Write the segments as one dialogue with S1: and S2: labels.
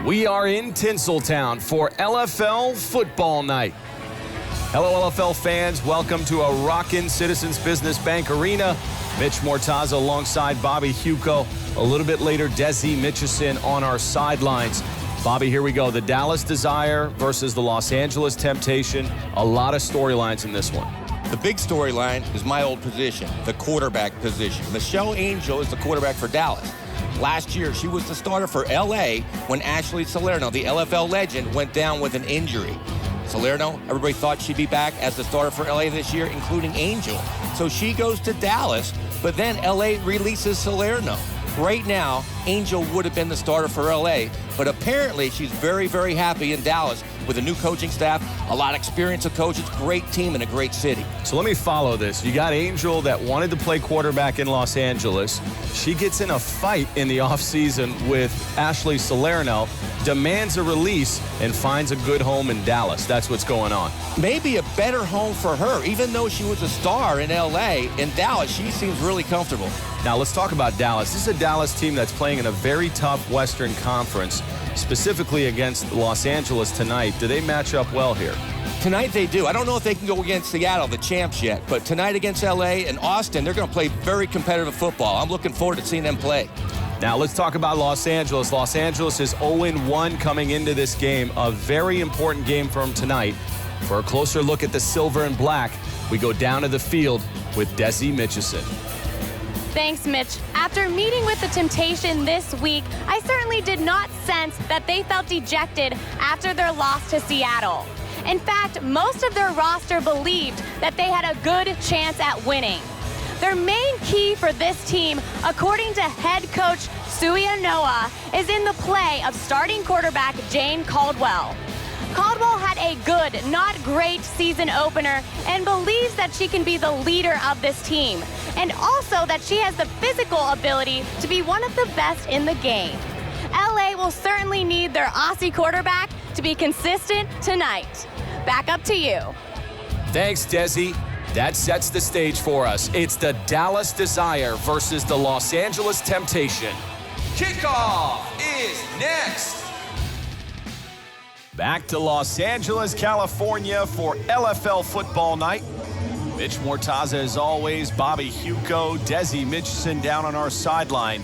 S1: We are in Tinseltown for LFL football night. Hello, LFL fans. Welcome to a rockin' Citizens Business Bank Arena. Mitch Mortaza alongside Bobby Huco. A little bit later, Desi Mitchison on our sidelines. Bobby, here we go. The Dallas Desire versus the Los Angeles Temptation. A lot of storylines in this one.
S2: The big storyline is my old position, the quarterback position. Michelle Angel is the quarterback for Dallas. Last year, she was the starter for LA when Ashley Salerno, the LFL legend, went down with an injury. Salerno, everybody thought she'd be back as the starter for LA this year, including Angel. So she goes to Dallas, but then LA releases Salerno. Right now, Angel would have been the starter for LA, but apparently she's very, very happy in Dallas with a new coaching staff, a lot of experience of coaches, great team, and a great city.
S1: So let me follow this. You got Angel that wanted to play quarterback in Los Angeles. She gets in a fight in the offseason with Ashley Salerno, demands a release, and finds a good home in Dallas. That's what's going on.
S2: Maybe a better home for her. Even though she was a star in LA, in Dallas, she seems really comfortable.
S1: Now let's talk about Dallas. This is a Dallas team that's playing in a very tough Western Conference, specifically against Los Angeles tonight. Do they match up well here?
S2: Tonight they do. I don't know if they can go against Seattle, the champs, yet, but tonight against LA and Austin, they're going to play very competitive football. I'm looking forward to seeing them play.
S1: Now let's talk about Los Angeles. Los Angeles is 0-1 coming into this game, a very important game for them tonight. For a closer look at the silver and black, we go down to the field with Desi Mitchison.
S3: Thanks, Mitch. After meeting with the Temptation this week, I certainly did not sense that they felt dejected after their loss to Seattle. In fact, most of their roster believed that they had a good chance at winning. Their main key for this team, according to head coach Suya Noah, is in the play of starting quarterback Jane Caldwell. Caldwell had a good, not great season opener and believes that she can be the leader of this team, and also that she has the physical ability to be one of the best in the game. LA will certainly need their Aussie quarterback to be consistent tonight. Back up to you.
S1: Thanks, Desi. That sets the stage for us. It's the Dallas Desire versus the Los Angeles Temptation. Kickoff is next. Back to Los Angeles, California for LFL football night. Mitch Mortaza as always, Bobby Huco, Desi Mitchison down on our sideline.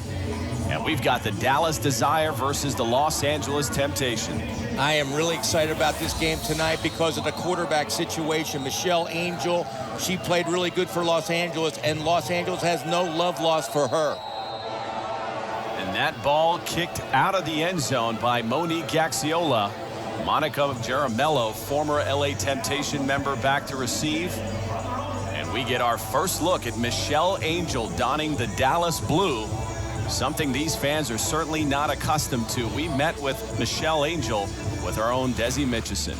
S1: And we've got the Dallas Desire versus the Los Angeles Temptation.
S2: I am really excited about this game tonight because of the quarterback situation. Michelle Angel, she played really good for Los Angeles, and Los Angeles has no love lost for her.
S1: And that ball kicked out of the end zone by Monique Gaxiola. Monica Jaramello, former LA Temptation member, back to receive. And we get our first look at Michelle Angel donning the Dallas blue, something these fans are certainly not accustomed to. We met with Michelle Angel with our own Desi Mitchison.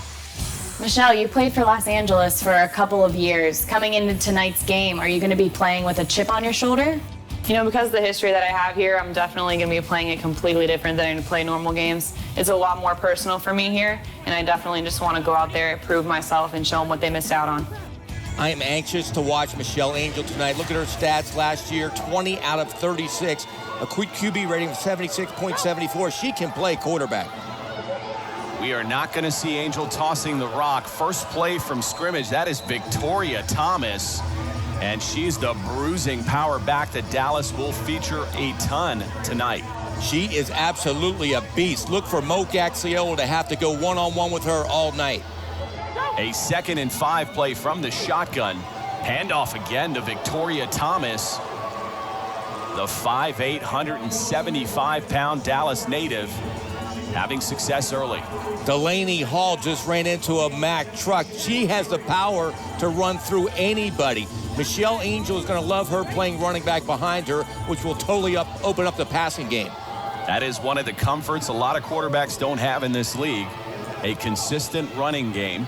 S4: Michelle, you played for Los Angeles for a couple of years. Coming into tonight's game, are you going to be playing with a chip on your shoulder?
S5: You know, because of the history that I have here, I'm definitely going to be playing it completely different than I play normal games. It's a lot more personal for me here, and I definitely just want to go out there, prove myself, and show them what they missed out on.
S2: I am anxious to watch Michelle Angel tonight. Look at her stats last year, 20 out of 36, a quick QB rating of 76.74. She can play quarterback.
S1: We are not going to see Angel tossing the rock. First play from scrimmage, that is Victoria Thomas. And she's the bruising power back that Dallas will feature a ton tonight.
S2: She is absolutely a beast. Look for Mo Gaxiola to have to go one-on-one with her all night.
S1: A 2nd and 5 play from the shotgun. Handoff again to Victoria Thomas. The 5'8", 175-pound Dallas native having success early.
S2: Delaney Hall just ran into a Mack truck. She has the power to run through anybody. Michelle Angel is going to love her playing running back behind her, which will totally open up the passing game.
S1: That is one of the comforts a lot of quarterbacks don't have in this league. A consistent running game.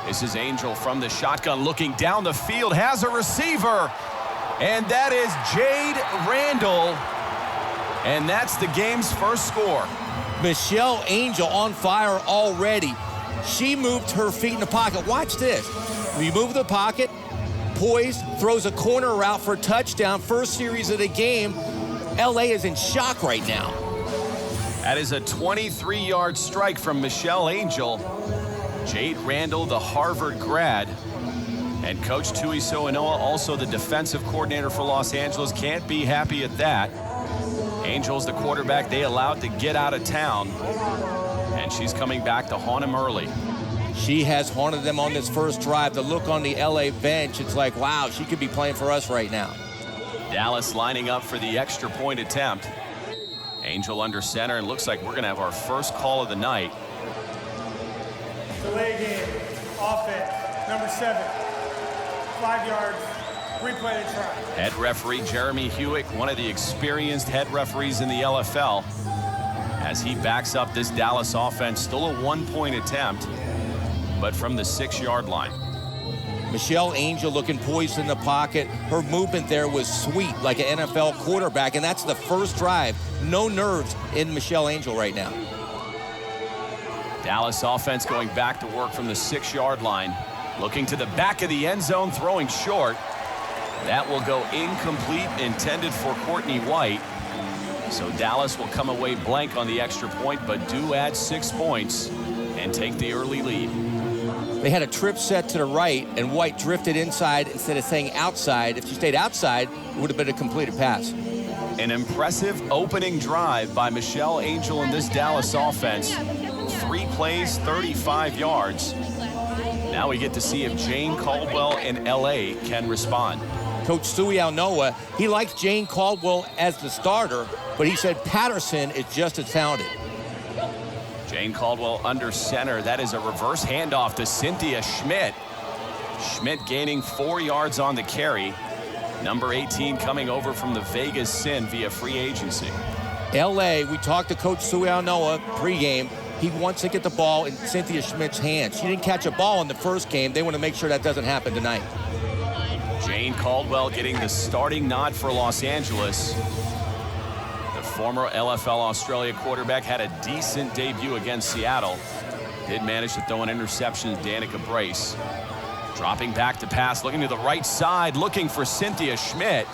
S1: This is Angel from the shotgun looking down the field, has a receiver, and that is Jade Randall. And that's the game's first score.
S2: Michelle Angel on fire already. She moved her feet in the pocket. Watch this. We move the pocket, poised, throws a corner route for a touchdown. First series of the game. LA is in shock right now.
S1: That is a 23-yard strike from Michelle Angel. Jade Randall, the Harvard grad. And Coach Tui Soinoa, also the defensive coordinator for Los Angeles, can't be happy at that. Angel's the quarterback they allowed to get out of town. And she's coming back to haunt him early.
S2: She has haunted them on this first drive. The look on the LA bench, it's like, wow, she could be playing for us right now.
S1: Dallas lining up for the extra point attempt. Angel under center, and looks like we're going to have our first call of the night.
S6: Delay game, offense, number 7, 5 yards, replay the try.
S1: Head referee Jeremy Hewitt, one of the experienced head referees in the LFL, as he backs up this Dallas offense. Still a 1-point attempt, but from the 6-yard line.
S2: Michelle Angel looking poised in the pocket. Her movement there was sweet, like an NFL quarterback, and that's the first drive. No nerves in Michelle Angel right now.
S1: Dallas offense going back to work from the 6-yard line. Looking to the back of the end zone, throwing short. That will go incomplete, intended for Courtney White. So Dallas will come away blank on the extra point, but do add 6 points and take the early lead.
S2: They had a trip set to the right, and White drifted inside instead of staying outside. If she stayed outside, it would have been a completed pass.
S1: An impressive opening drive by Michelle Angel in this Dallas offense. 3 plays, 35 yards. Now we get to see if Jane Caldwell in LA can respond.
S2: Coach Sui Noah, he likes Jane Caldwell as the starter, but he said Patterson is just as talented.
S1: Jane Caldwell under center. That is a reverse handoff to Cynthia Schmidt. Schmidt gaining 4 yards on the carry. Number 18 coming over from the Vegas Sin via free agency.
S2: LA, we talked to Coach Sui Noah pregame. He wants to get the ball in Cynthia Schmidt's hands. She didn't catch a ball in the first game. They want to make sure that doesn't happen tonight.
S1: Jane Caldwell getting the starting nod for Los Angeles. The former LFL Australia quarterback had a decent debut against Seattle. Did manage to throw an interception to Danica Brace. Dropping back to pass, looking to the right side, looking for Cynthia Schmidt.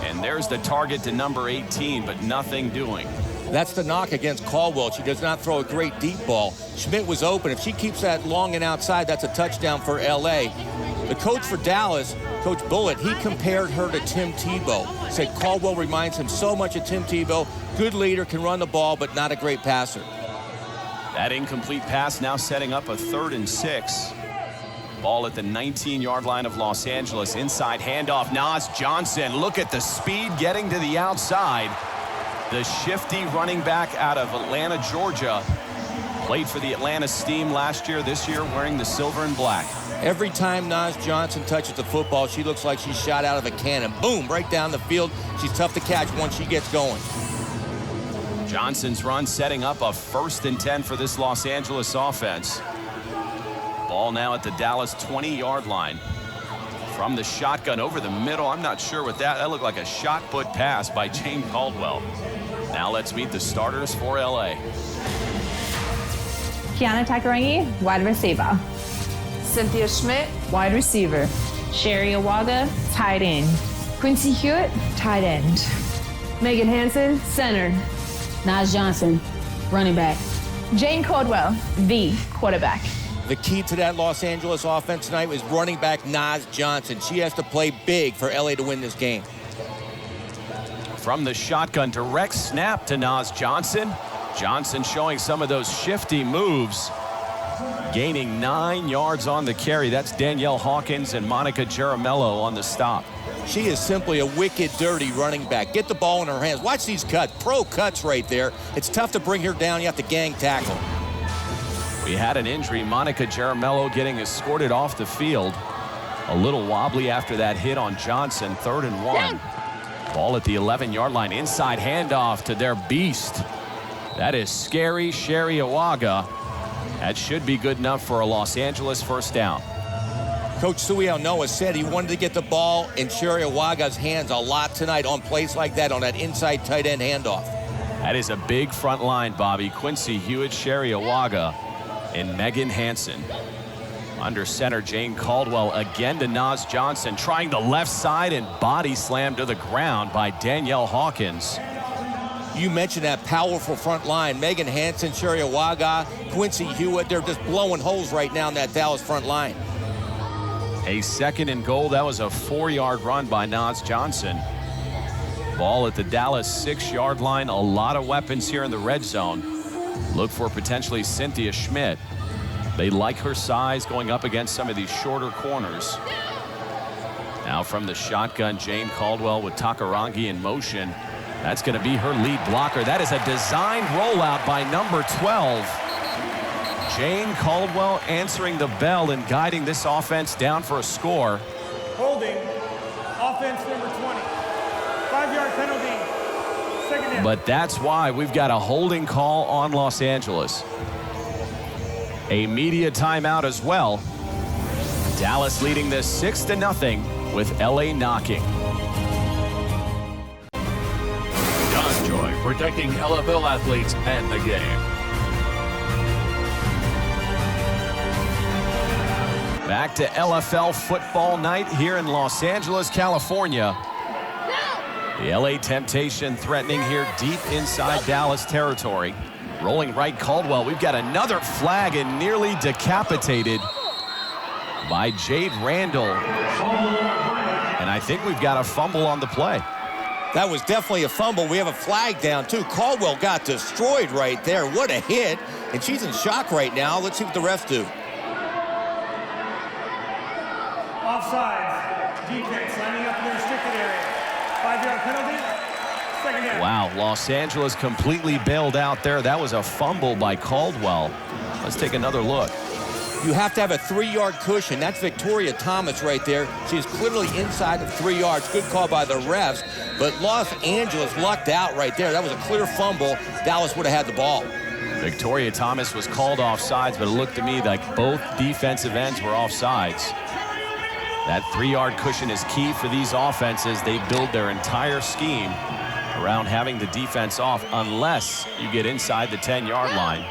S1: And there's the target to number 18, but nothing doing.
S2: That's the knock against Caldwell. She does not throw a great deep ball. Schmidt was open. If she keeps that long and outside, that's a touchdown for LA. The coach for Dallas, Coach Bullitt, he compared her to Tim Tebow. Said Caldwell reminds him so much of Tim Tebow. Good leader, can run the ball, but not a great passer.
S1: That incomplete pass now setting up a 3rd and 6. Ball at the 19-yard line of Los Angeles. Inside handoff, Naz Johnson. Look at the speed getting to the outside. The shifty running back out of Atlanta, Georgia. Played for the Atlanta Steam last year, this year wearing the silver and black.
S2: Every time Naz Johnson touches the football, she looks like she's shot out of a cannon. Boom, right down the field. She's tough to catch once she gets going.
S1: Johnson's run setting up a 1st and 10 for this Los Angeles offense. Ball now at the Dallas 20-yard line. From the shotgun over the middle. I'm not sure what that looked like, a shot put pass by Jane Caldwell. Now let's meet the starters for LA.
S7: Kiana Takarangi, wide receiver.
S8: Cynthia Schmidt,
S7: Wide receiver.
S8: Sherry Awaga,
S7: Tight end.
S8: Quincy Hewitt,
S7: Tight end.
S8: Megan Hansen, center.
S7: Naz Johnson, running back.
S8: Jane Caldwell, the quarterback.
S2: The key to that Los Angeles offense tonight was running back Naz Johnson. She has to play big for LA to win this game.
S1: From the shotgun, direct snap to Naz Johnson. Johnson showing some of those shifty moves. Gaining 9 yards on the carry. That's Danielle Hawkins and Monica Jaramello on the stop.
S2: She is simply a wicked, dirty running back. Get the ball in her hands. Watch these cuts. Pro cuts right there. It's tough to bring her down. You have to gang tackle.
S1: We had an injury. Monica Jaramello getting escorted off the field. A little wobbly after that hit on Johnson. 3rd and 1. Ball at the 11-yard line. Inside handoff to their beast. That is scary Sherry Awaga. That should be good enough for a Los Angeles first down.
S2: Coach Sui Noah said he wanted to get the ball in Sherry Awaga's hands a lot tonight on plays like that, on that inside tight end handoff.
S1: That is a big front line, Bobby. Quincy Hewitt, Sherry Awaga, and Megan Hansen. Under center, Jane Caldwell again to Naz Johnson, trying the left side and body slam to the ground by Danielle Hawkins.
S2: You mentioned that powerful front line. Megan Hansen, Sherry Awaga, Quincy Hewitt. They're just blowing holes right now in that Dallas front line.
S1: A 2nd and goal. That was a 4-yard run by Naz Johnson. Ball at the Dallas 6-yard line. A lot of weapons here in the red zone. Look for potentially Cynthia Schmidt. They like her size going up against some of these shorter corners. Now from the shotgun, Jane Caldwell with Takarangi in motion. That's going to be her lead blocker. That is a designed rollout by number 12. Jane Caldwell answering the bell and guiding this offense down for a score.
S6: Holding, offense number 20. 5-yard penalty, 2nd down.
S1: But that's why we've got a holding call on Los Angeles. A media timeout as well. Dallas leading this 6-0 with LA knocking.
S9: DonJoy, protecting LFL athletes and the game.
S1: Back to LFL football night here in Los Angeles, California. The LA Temptation threatening here deep inside Dallas territory. Rolling right, Caldwell. We've got another flag and nearly decapitated by Jade Randall. And I think we've got a fumble on the play.
S2: That was definitely a fumble. We have a flag down, too. Caldwell got destroyed right there. What a hit. And she's in shock right now. Let's see what the refs do.
S6: Offside, defense lining up in the restricted area. 5-yard penalty, 2nd down.
S1: Wow, Los Angeles completely bailed out there. That was a fumble by Caldwell. Let's take another look.
S2: You have to have a 3-yard cushion. That's Victoria Thomas right there. She's clearly inside of 3 yards. Good call by the refs. But Los Angeles lucked out right there. That was a clear fumble. Dallas would have had the ball.
S1: Victoria Thomas was called offsides, but it looked to me like both defensive ends were offsides. That 3-yard cushion is key for these offenses. They build their entire scheme around having the defense off unless you get inside the 10-yard line.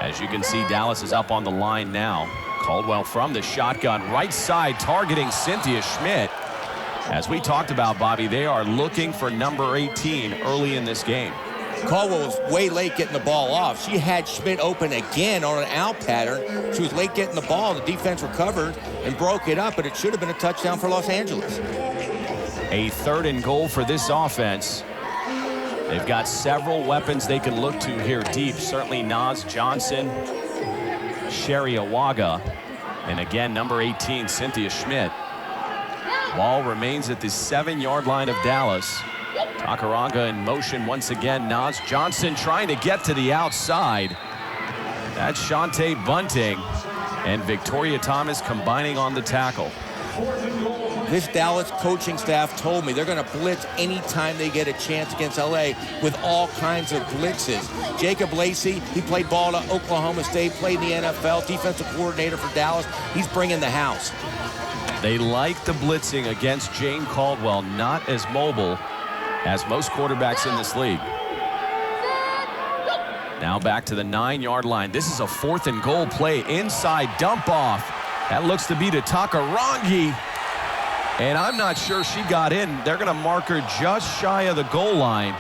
S1: As you can see, Dallas is up on the line now. Caldwell from the shotgun, right side, targeting Cynthia Schmidt. As we talked about, Bobby, they are looking for number 18 early in this game.
S2: Caldwell was way late getting the ball off. She had Schmidt open again on an out pattern. She was late getting the ball. The defense recovered and broke it up, but it should have been a touchdown for Los Angeles.
S1: A 3rd and goal for this offense. They've got several weapons they can look to here deep. Certainly Naz Johnson, Sherry Awaga, and again, number 18, Cynthia Schmidt. Ball remains at the 7-yard line of Dallas. Takaranga in motion once again. Naz Johnson trying to get to the outside. That's Shantae Bunting and Victoria Thomas combining on the tackle.
S2: This Dallas coaching staff told me they're going to blitz anytime they get a chance against LA with all kinds of blitzes. Jacob Lacey, he played ball at Oklahoma State, played in the NFL, defensive coordinator for Dallas. He's bringing the house.
S1: They like the blitzing against Jane Caldwell, not as mobile as most quarterbacks in this league. Now back to the 9-yard line. This is a 4th and goal play. Inside dump off. That looks to be to Takarangi. And I'm not sure she got in. They're going to mark her just shy of the goal line.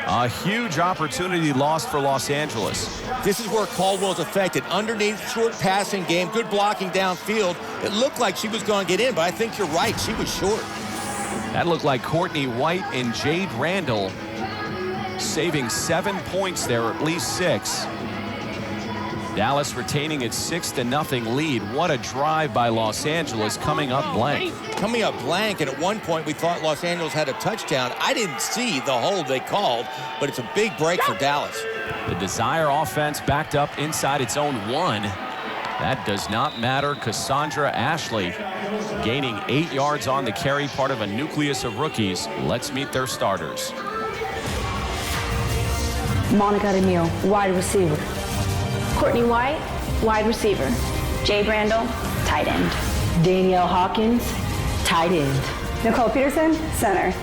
S1: A huge opportunity lost for Los Angeles.
S2: This is where Caldwell's affected. Underneath, short passing game, good blocking downfield. It looked like she was going to get in, but I think you're right. She was short.
S1: That looked like Courtney White and Jade Randall saving 7 points there, at least 6. Dallas retaining its 6-0 lead. What a drive by Los Angeles coming up blank.
S2: Coming up blank, and at one point we thought Los Angeles had a touchdown. I didn't see the hold they called, but it's a big break for Dallas.
S1: The Desire offense backed up inside its own 1. That does not matter. Cassandra Ashley gaining 8 yards on the carry, part of a nucleus of rookies. Let's meet their starters.
S10: Monica Demille, wide receiver.
S8: Courtney White, wide receiver.
S10: Jade Randall, tight end.
S7: Danielle Hawkins, tight end.
S10: Nicole Peterson, center.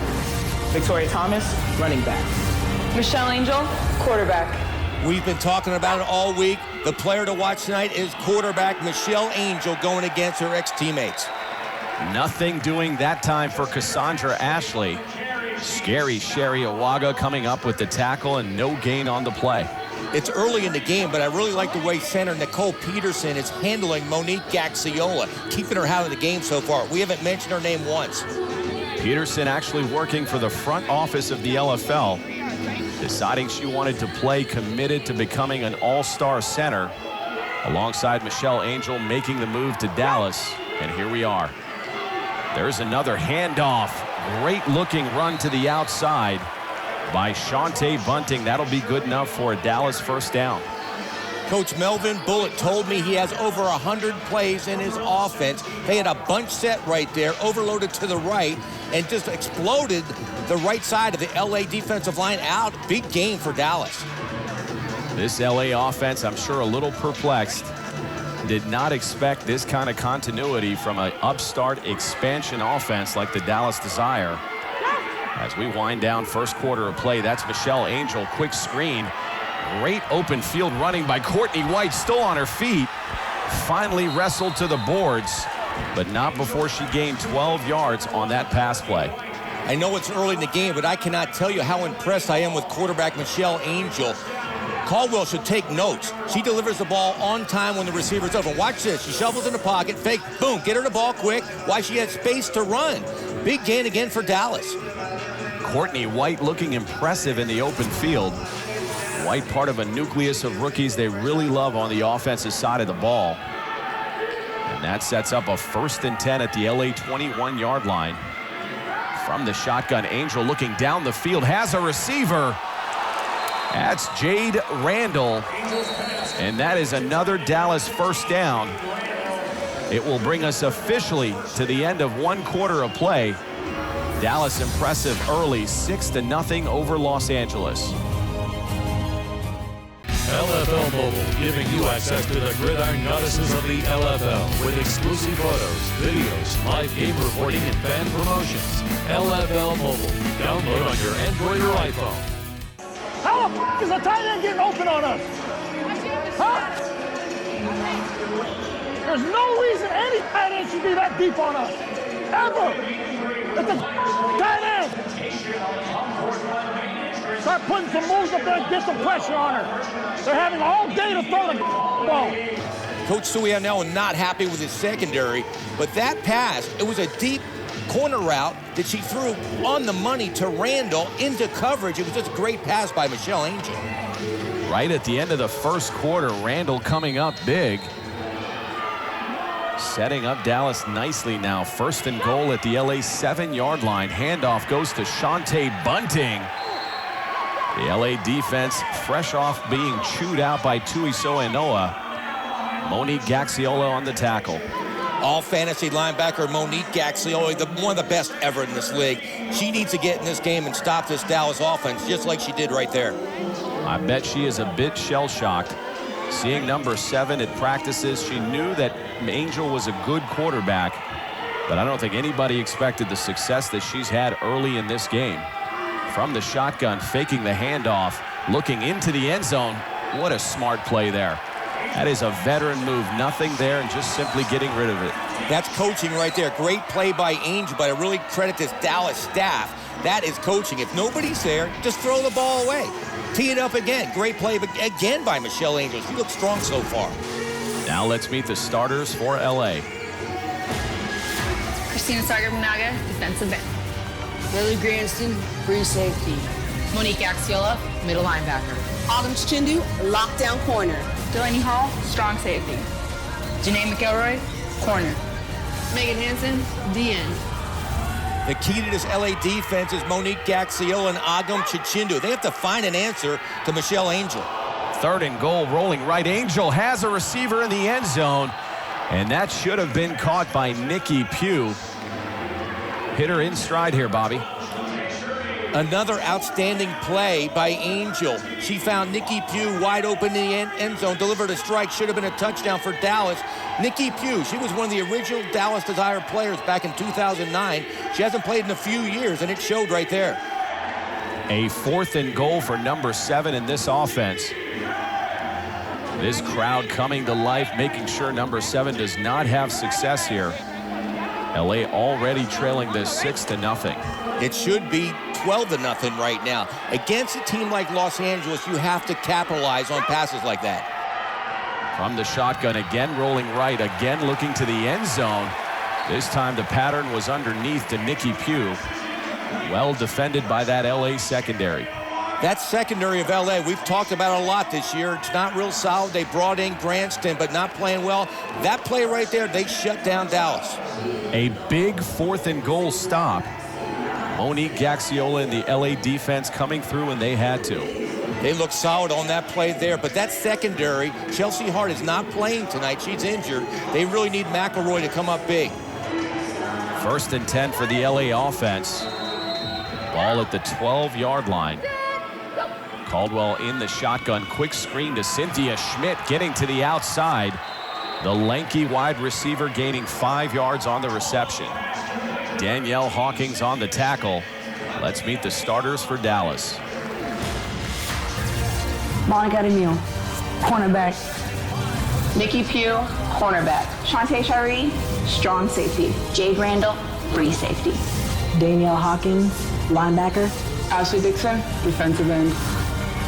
S11: Victoria Thomas, running back.
S5: Michelle Angel, quarterback.
S2: We've been talking about it all week. The player to watch tonight is quarterback Michelle Angel going against her ex-teammates.
S1: Nothing doing that time for Cassandra Ashley. Scary Sherry Awaga coming up with the tackle and no gain on the play.
S2: It's early in the game, but I really like the way center Nicole Peterson is handling Monique Gaxiola, keeping her out of the game so far. We haven't mentioned her name once.
S1: Peterson actually working for the front office of the LFL, deciding she wanted to play, committed to becoming an all-star center, alongside Michelle Angel making the move to Dallas. And here we are. There's another handoff. Great looking run to the outside by Shantae Bunting. That'll be good enough for a Dallas first down.
S2: Coach Melvin Bullitt told me he has over 100 plays in his offense. They had a bunch set right there, overloaded to the right, and just exploded the right side of the LA defensive line out. Big game for Dallas.
S1: This LA offense, I'm sure a little perplexed. Did not expect this kind of continuity from an upstart expansion offense like the Dallas Desire. As we wind down first quarter of play, that's Michelle Angel. Quick screen. Great open field running by Courtney White, still on her feet. Finally wrestled to the boards, but not before she gained 12 yards on that pass play.
S2: I know it's early in the game, but I cannot tell you how impressed I am with quarterback Michelle Angel. Caldwell should take notes. She delivers the ball on time when the receiver's open. Watch this. She shovels in the pocket, fake, boom, get her the ball quick. Why she had space to run. Big gain again for Dallas.
S1: Courtney White looking impressive in the open field. White part of a nucleus of rookies they really love on the offensive side of the ball. And that sets up a 1st and 10 at the LA 21-yard line. From the shotgun, Angel looking down the field, has a receiver. That's Jade Randall. And that is another Dallas first down. It will bring us officially to the end of one quarter of play. Dallas impressive early, 6-0 over Los Angeles.
S9: LFL Mobile, giving you access to the gridiron goddesses of the LFL with exclusive photos, videos, live game reporting, and fan promotions. LFL Mobile. Download on your Android or iPhone.
S12: How the f*** is a tight end getting open on us? Huh? There's no reason any tight end should be that deep on us. Ever. It's a tight end. Start putting some moves up there and get some pressure on her. They're having all day to throw the ball.
S2: Coach Suianello not happy with his secondary, but that pass, it was a deep corner route that she threw on the money to Randall into coverage. It was just a great pass by Michelle Angel.
S1: Right at the end of the first quarter, Randall coming up big. Setting up Dallas nicely now. 1st and goal at the LA 7-yard line. Handoff goes to Shantae Bunting. The LA defense fresh off being chewed out by Tuiso Enoa. Monique Gaxiola on the tackle.
S2: All fantasy linebacker Monique Gaxiola, one of the best ever in this league. She needs to get in this game and stop this Dallas offense just like she did right there.
S1: I bet she is a bit shell-shocked. Seeing number 7 at practices, she knew that Angel was a good quarterback, but I don't think anybody expected the success that she's had early in this game. From the shotgun, faking the handoff, looking into the end zone. What a smart play there. That is a veteran move. Nothing there and just simply getting rid of it.
S2: That's coaching right there. Great play by Angel, but I really credit this Dallas staff. That is coaching. If nobody's there, just throw the ball away. Tee it up again. Great play again by Michelle Angel. She looks strong so far.
S1: Now let's meet the starters for LA.
S13: Christina Sager-Bunaga, defensive end.
S14: Lily Granston, free safety.
S13: Monique Gaxiola, middle linebacker.
S14: Autumn Chindu, lockdown corner.
S13: Delaney Hall, strong safety. Janae McElroy, corner.
S14: Megan Hansen, DN.
S2: The key to this LA defense is Monique Gaxiola and Agam Chichindu. They have to find an answer to Michelle Angel.
S1: 3rd and goal, rolling right. Angel has a receiver in the end zone, and that should have been caught by Nikki Pugh. Hit her in stride here, Bobby.
S2: Another outstanding play by Angel. She found Nikki Pugh wide open in the end zone, delivered a strike, should have been a touchdown for Dallas. Nikki Pugh, she was one of the original Dallas Desire players back in 2009. She hasn't played in a few years, and it showed right there.
S1: A 4th and goal for number 7 in this offense. This crowd coming to life, making sure number 7 does not have success here. LA already trailing this 6-0.
S2: It should be 12-0 right now. Against a team like Los Angeles, you have to capitalize on passes like that.
S1: From the shotgun, again rolling right, again looking to the end zone. This time the pattern was underneath to Nikki Pugh. Well defended by that LA secondary.
S2: That secondary of LA, we've talked about it a lot this year. It's not real solid. They brought in Granston, but not playing well. That play right there, they shut down Dallas.
S1: A big 4th and goal stop. Monique Gaxiola and the LA defense coming through, and they had to.
S2: They look solid on that play there, but that secondary, Chelsea Hart is not playing tonight. She's injured. They really need McElroy to come up big.
S1: 1st and 10 for the LA offense. Ball at the 12-yard line. Caldwell in the shotgun. Quick screen to Cynthia Schmidt getting to the outside. The lanky wide receiver gaining 5 yards on the reception. Danielle Hawkins on the tackle. Let's meet the starters for Dallas.
S10: Monica DeMille, cornerback.
S8: Nikki Pugh, cornerback.
S10: Shantae Shari, strong safety.
S8: Jay Brandel, free safety.
S10: Danielle Hawkins, linebacker.
S11: Ashley Dixon, defensive end.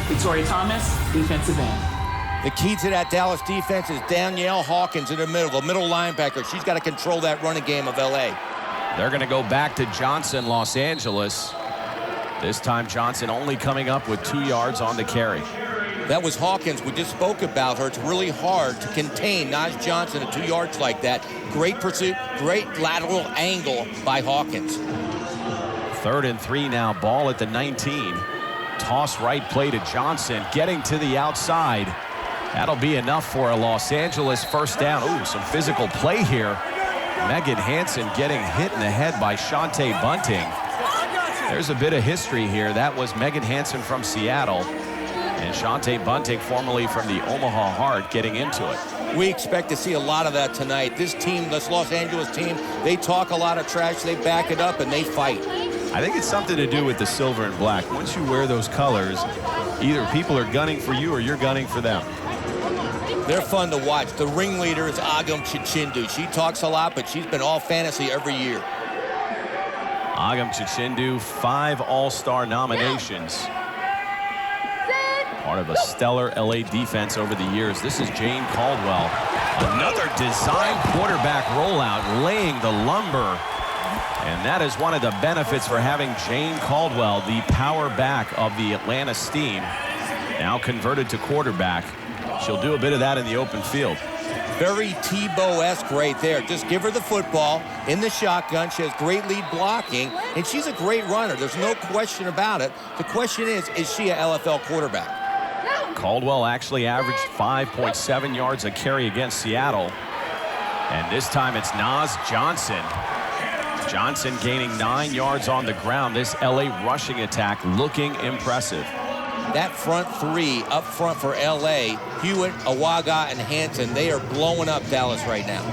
S11: Victoria Thomas, defensive end.
S2: The key to that Dallas defense is Danielle Hawkins in the middle linebacker. She's got to control that running game of LA.
S1: They're going to go back to Johnson, Los Angeles. This time Johnson only coming up with 2 yards on the carry.
S2: That was Hawkins. We just spoke about her. It's really hard to contain Naj Johnson at 2 yards like that. Great pursuit, great lateral angle by Hawkins.
S1: 3rd and 3 now. Ball at the 19. Toss right play to Johnson. Getting to the outside. That'll be enough for a Los Angeles first down. Ooh, some physical play here. Megan Hansen getting hit in the head by Shantae Bunting. There's a bit of history here. That was Megan Hansen from Seattle. And Shantae Bunting, formerly from the Omaha Heart, getting into it.
S2: We expect to see a lot of that tonight. This team, this Los Angeles team, they talk a lot of trash, they back it up, and they fight.
S1: I think it's something to do with the silver and black. Once you wear those colors, either people are gunning for you or you're gunning for them.
S2: They're fun to watch. The ringleader is Agam Chichindu. She talks a lot, but she's been all fantasy every year.
S1: Agam Chichindu, 5 All-Star nominations. Part of a stellar LA defense over the years. This is Jane Caldwell. Another design quarterback rollout, laying the lumber. And that is one of the benefits for having Jane Caldwell, the power back of the Atlanta Steam, now converted to quarterback. She'll do a bit of that in the open field.
S2: Very Tebow-esque right there. Just give her the football in the shotgun. She has great lead blocking, and she's a great runner. There's no question about it. The question is she an LFL quarterback?
S1: Caldwell actually averaged 5.7 yards a carry against Seattle. And this time it's Naz Johnson. Johnson gaining 9 yards on the ground. This LA rushing attack looking impressive.
S2: That front three up front for LA, Hewitt, Awaga, and Hansen, they are blowing up Dallas right now.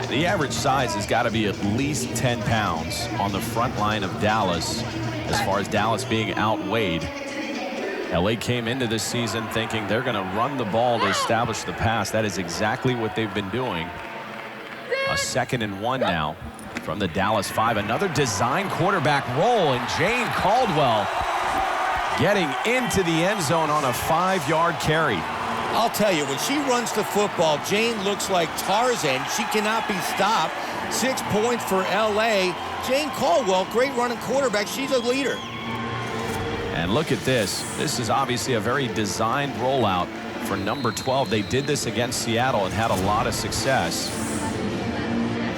S1: The average size has got to be at least 10 pounds on the front line of Dallas, as far as Dallas being outweighed. LA came into this season thinking they're going to run the ball to establish the pass. That is exactly what they've been doing. A 2nd and 1 now from the Dallas 5. Another design quarterback roll, and Jane Caldwell getting into the end zone on a 5-yard carry.
S2: I'll tell you, when she runs the football, Jane looks like Tarzan. She cannot be stopped. 6 points for LA. Jane Caldwell, great running quarterback. She's a leader.
S1: And look at this. This is obviously a very designed rollout for number 12. They did this against Seattle and had a lot of success.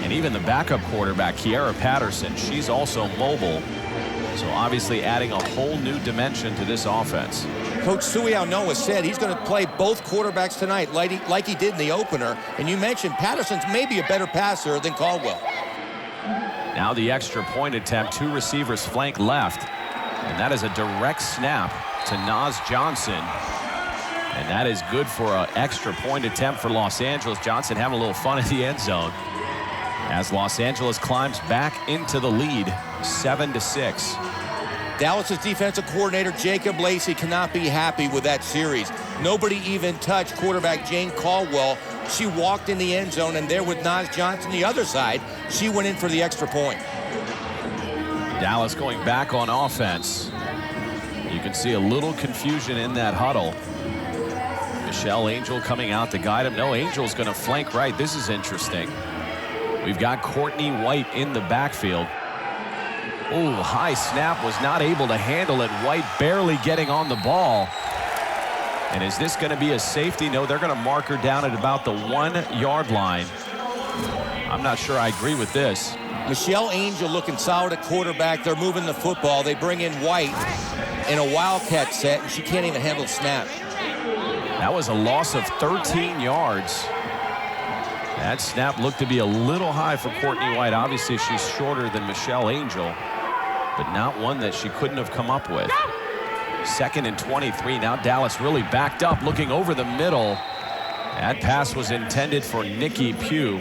S1: And even the backup quarterback, Kiera Patterson, she's also mobile. So obviously adding a whole new dimension to this offense.
S2: Coach Sui Aonoa said he's going to play both quarterbacks tonight like he did in the opener. And you mentioned Patterson's maybe a better passer than Caldwell.
S1: Now the extra point attempt. 2 receivers flank left. And that is a direct snap to Naz Johnson. And that is good for an extra point attempt for Los Angeles. Johnson having a little fun in the end zone as Los Angeles climbs back into the lead, 7-6.
S2: Dallas's defensive coordinator, Jacob Lacey, cannot be happy with that series. Nobody even touched quarterback Jane Caldwell. She walked in the end zone, and there with Naz Johnson the other side, she went in for the extra point.
S1: Dallas going back on offense. You can see a little confusion in that huddle. Michelle Angel coming out to guide him. No, Angel's going to flank right. This is interesting. We've got Courtney White in the backfield. Oh, high snap, was not able to handle it. White barely getting on the ball. And is this going to be a safety? No, they're going to mark her down at about the 1-yard line. I'm not sure I agree with this.
S2: Michelle Angel looking solid at quarterback. They're moving the football. They bring in White in a Wildcat set, and she can't even handle snap.
S1: That was a loss of 13 yards. That snap looked to be a little high for Courtney White. Obviously, she's shorter than Michelle Angel, but not one that she couldn't have come up with. 2nd and 23. Now Dallas really backed up, looking over the middle. That pass was intended for Nikki Pugh.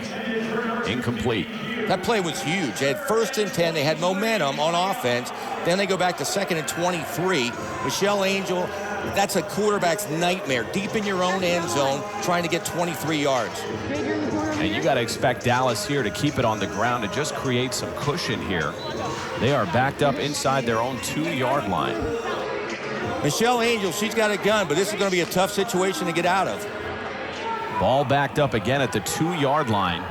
S1: Incomplete.
S2: That play was huge. They had 1st and 10. They had momentum on offense. Then they go back to 2nd and 23. Michelle Angel, that's a quarterback's nightmare. Deep in your own end zone, trying to get 23 yards.
S1: And you got to expect Dallas here to keep it on the ground and just create some cushion here. They are backed up inside their own 2-yard line.
S2: Michelle Angel, she's got a gun, but this is going to be a tough situation to get out of.
S1: Ball backed up again at the 2-yard line.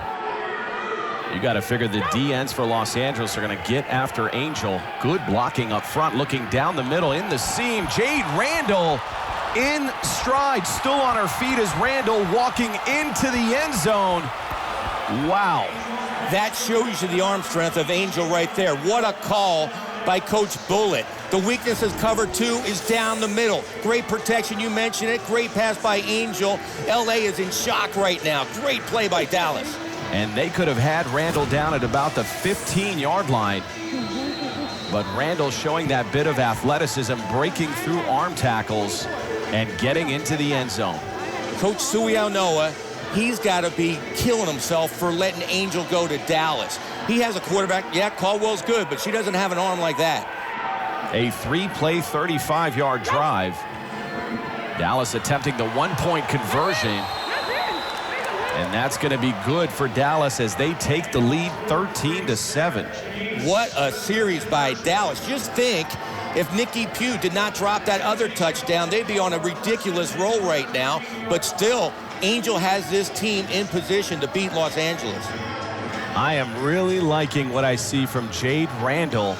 S1: You got to figure the DNs for Los Angeles are going to get after Angel. Good blocking up front, looking down the middle in the seam. Jade Randall in stride, still on her feet as Randall walking into the end zone. Wow.
S2: That shows you the arm strength of Angel right there. What a call by Coach Bullitt. The weakness is cover 2 is down the middle. Great protection, you mentioned it. Great pass by Angel. LA is in shock right now. Great play by Dallas.
S1: And they could have had Randall down at about the 15-yard line. But Randall showing that bit of athleticism, breaking through arm tackles and getting into the end zone.
S2: Coach Suiaunoa, he's got to be killing himself for letting Angel go to Dallas. He has a quarterback. Yeah, Caldwell's good, but she doesn't have an arm like that.
S1: A 3-play, 35-yard drive. Dallas attempting the 1-point conversion. And that's going to be good for Dallas as they take the lead 13-7.
S2: What a series by Dallas. Just think, if Nikki Pugh did not drop that other touchdown, they'd be on a ridiculous roll right now. But still, Angel has this team in position to beat Los Angeles.
S1: I am really liking what I see from Jade Randall,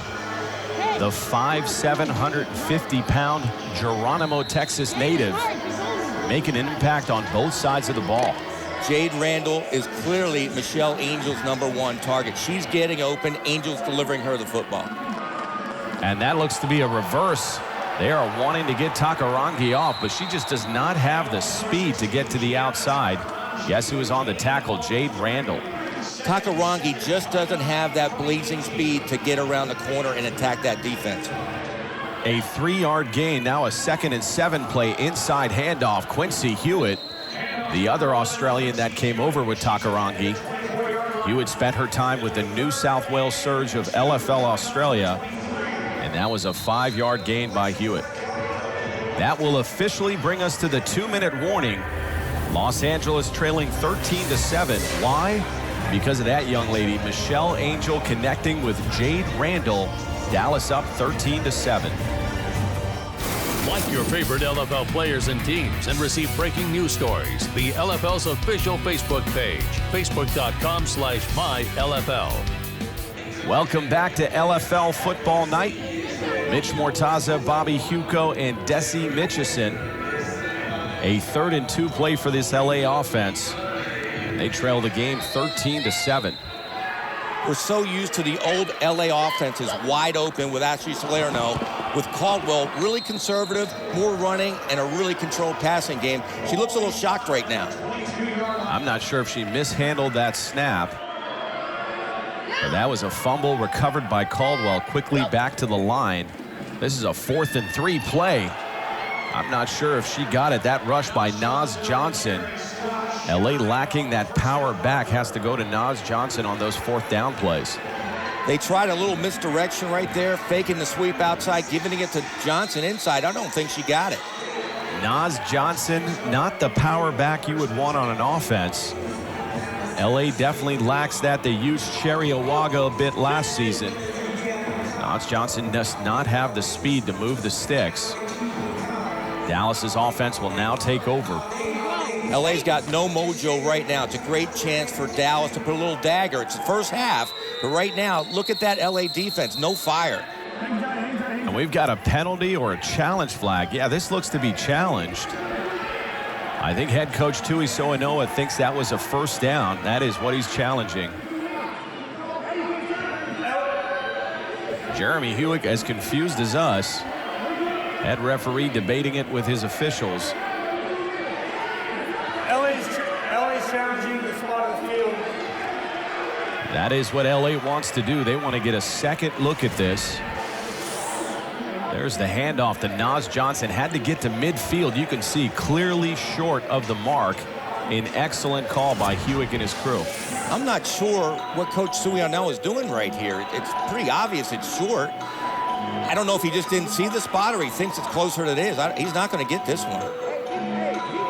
S1: the 5'7", 150-pound Geronimo, Texas native, making an impact on both sides of the ball.
S2: Jade Randall is clearly Michelle Angel's #1 target. She's getting open. Angel's delivering her the football.
S1: And that looks to be a reverse. They are wanting to get Takarangi off, but she just does not have the speed to get to the outside. Guess who was on the tackle? Jade Randall.
S2: Takarangi just doesn't have that blazing speed to get around the corner and attack that defense.
S1: A 3-yard gain, now a 2nd and 7 play inside handoff. Quincy Hewitt, the other Australian that came over with Takarangi. Hewitt spent her time with the New South Wales Surge of LFL Australia, and that was a 5-yard gain by Hewitt. That will officially bring us to the 2-minute warning. Los Angeles trailing 13-7. Why? Because of that young lady, Michelle Angel, connecting with Jade Randall. Dallas up 13-7.
S9: Like your favorite LFL players and teams and receive breaking news stories. The LFL's official Facebook page, facebook.com/mylfl.
S1: Welcome back to LFL Football Night. Mitch Mortaza, Bobby Huco, and Desi Mitchison. A 3rd and 2 play for this LA offense. And they trail the game 13-7.
S2: We're so used to the old LA offenses wide open with Ashley Salerno. With Caldwell, really conservative, more running, and a really controlled passing game. She looks a little shocked right now.
S1: I'm not sure if she mishandled that snap. But that was a fumble recovered by Caldwell. Quickly back to the line. This is a 4th and 3 play. I'm not sure if she got it. That rush by Naz Johnson. LA lacking that power back, has to go to Naz Johnson on those 4th down plays.
S2: They tried a little misdirection right there, faking the sweep outside, giving it to Johnson inside. I don't think she got it.
S1: Naz Johnson, not the power back you would want on an offense. LA definitely lacks that. They used Sherry Awaga a bit last season. Naz Johnson does not have the speed to move the sticks. Dallas's offense will now take over.
S2: LA's got no mojo right now. It's a great chance for Dallas to put a little dagger. It's the first half, but right now, look at that LA defense. No fire.
S1: And we've got a penalty or a challenge flag. Yeah, this looks to be challenged. I think head coach Tui Soanoa thinks that was a first down. That is what he's challenging. Jeremy Hewitt as confused as us. Head referee debating it with his officials.
S6: LA's challenging the spot of the field.
S1: That is what LA wants to do. They want to get a second look at this. There's the handoff to Naz Johnson. Had to get to midfield. You can see clearly short of the mark. An excellent call by Hewitt and his crew.
S2: I'm not sure what Coach Soanoa is doing right here. It's pretty obvious it's short. I don't know if he just didn't see the spot or he thinks it's closer than it is. He's not going to get this one.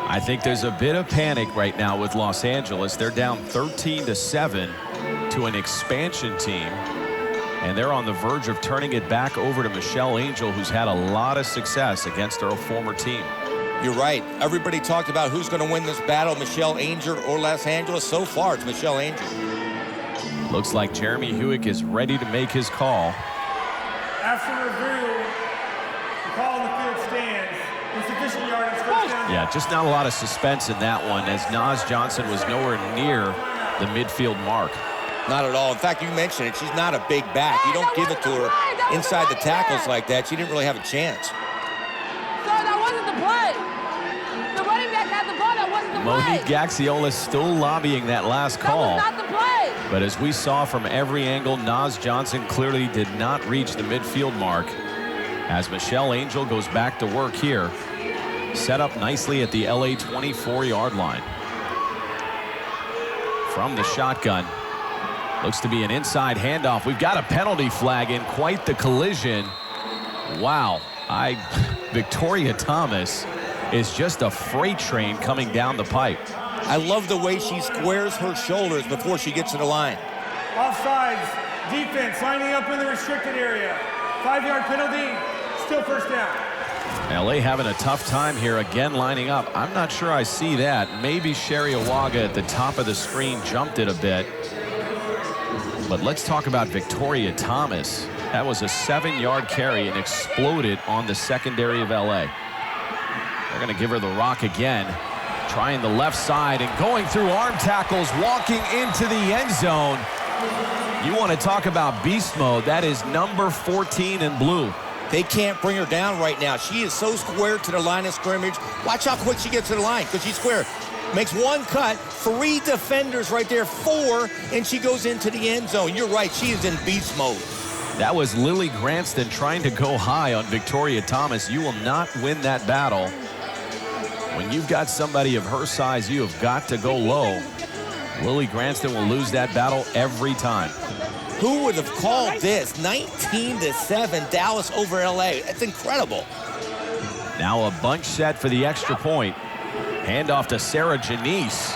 S1: I think there's a bit of panic right now with Los Angeles. They're down 13-7 to an expansion team. And they're on the verge of turning it back over to Michelle Angel, who's had a lot of success against her former team.
S2: You're right. Everybody talked about who's going to win this battle, Michelle Angel or Los Angeles. So far, it's Michelle Angel.
S1: Looks like Jeremy Hewitt is ready to make his call.
S6: After review, the call on the field stands. Insufficient yardage, first down.
S1: Yeah, just not a lot of suspense in that one, as Naz Johnson was nowhere near the midfield mark.
S2: Not at all. In fact, you mentioned it. She's not a big back. You don't give it to her inside the tackles like that. She didn't really have a chance.
S15: So that wasn't the play. The running back had the ball. That wasn't the play.
S1: Monique Gaxiola still lobbying that last call.
S15: That was not the play.
S1: But as we saw from every angle, Naz Johnson clearly did not reach the midfield mark. As Michelle Angel goes back to work here. Set up nicely at the LA 24-yard line. From the shotgun. Looks to be an inside handoff. We've got a penalty flag in quite the collision. Wow. Victoria Thomas is just a freight train coming down the pipe.
S2: I love the way she squares her shoulders before she gets to the line.
S6: Offsides, defense lining up in the restricted area. 5-yard penalty, still first down.
S1: LA having a tough time here, again lining up. I'm not sure I see that. Maybe Sherry Awaga at the top of the screen jumped it a bit. But let's talk about Victoria Thomas. That was a 7-yard carry and exploded on the secondary of LA. They're going to give her the rock again. Trying the left side and going through arm tackles, walking into the end zone. You want to talk about beast mode. That is number 14 in blue.
S2: They can't bring her down right now. She is so square to the line of scrimmage. Watch how quick she gets to the line because she's square. Makes one cut, 3 defenders right there, 4, and she goes into the end zone. You're right, she is in beast mode.
S1: That was Lily Granston trying to go high on Victoria Thomas. You will not win that battle. When you've got somebody of her size, you have got to go low. Lily Granston will lose that battle every time.
S2: Who would have called this? 19-7, Dallas over LA. That's incredible.
S1: Now a bunch set for the extra point. Handoff to Sarah Janice.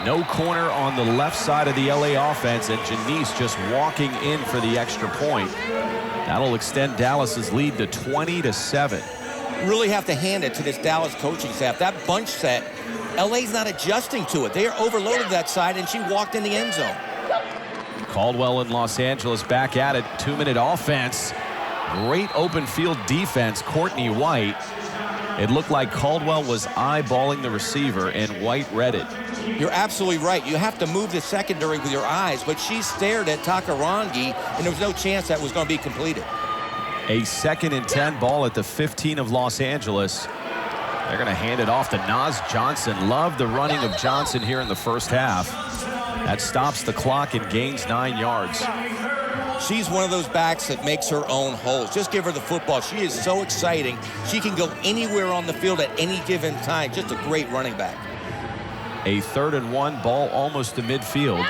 S1: No corner on the left side of the LA offense, and Janice just walking in for the extra point. That'll extend Dallas's lead to 20-7.
S2: Really have to hand it to this Dallas coaching staff. That bunch set, LA's not adjusting to it. They are overloaded that side, and she walked in the end zone.
S1: Caldwell in Los Angeles back at it. 2-minute offense. Great open field defense. Courtney White. It looked like Caldwell was eyeballing the receiver, and White read it.
S2: You're absolutely right. You have to move the secondary with your eyes, but she stared at Takarangi, and there was no chance that was going to be completed.
S1: A 2nd and 10 ball at the 15 of Los Angeles. They're going to hand it off to Naz Johnson. Love the running of Johnson here in the first half. That stops the clock and gains 9 yards.
S2: She's one of those backs that makes her own holes. Just give her the football. She is so exciting. She can go anywhere on the field at any given time. Just a great running back.
S1: A 3rd and 1 ball almost to midfield.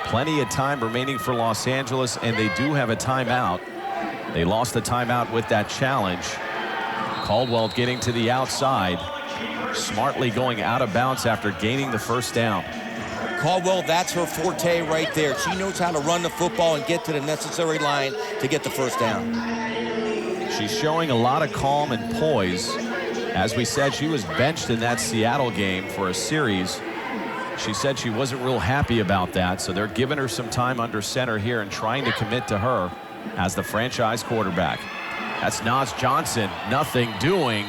S1: Plenty of time remaining for Los Angeles, and they do have a timeout. They lost the timeout with that challenge. Caldwell getting to the outside. Smartly going out of bounds after gaining the first down.
S2: Caldwell, that's her forte right there. She knows how to run the football and get to the necessary line to get the first down.
S1: She's showing a lot of calm and poise. As we said, she was benched in that Seattle game for a series. She said she wasn't real happy about that, so they're giving her some time under center here and trying to commit to her as the franchise quarterback. That's Naz Johnson, nothing doing.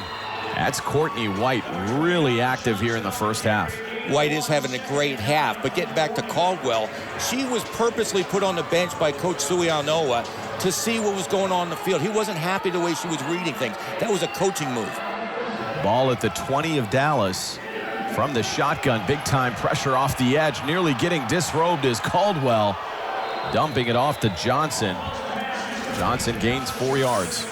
S1: That's Courtney White, really active here in the first half.
S2: White is having a great half, but getting back to Caldwell, she was purposely put on the bench by Coach Suianoa to see what was going on in the field. He wasn't happy the way she was reading things. That was a coaching move.
S1: Ball at the 20 of Dallas. From the shotgun, big time pressure off the edge, nearly getting disrobed is Caldwell, dumping it off to Johnson. Johnson gains 4 yards.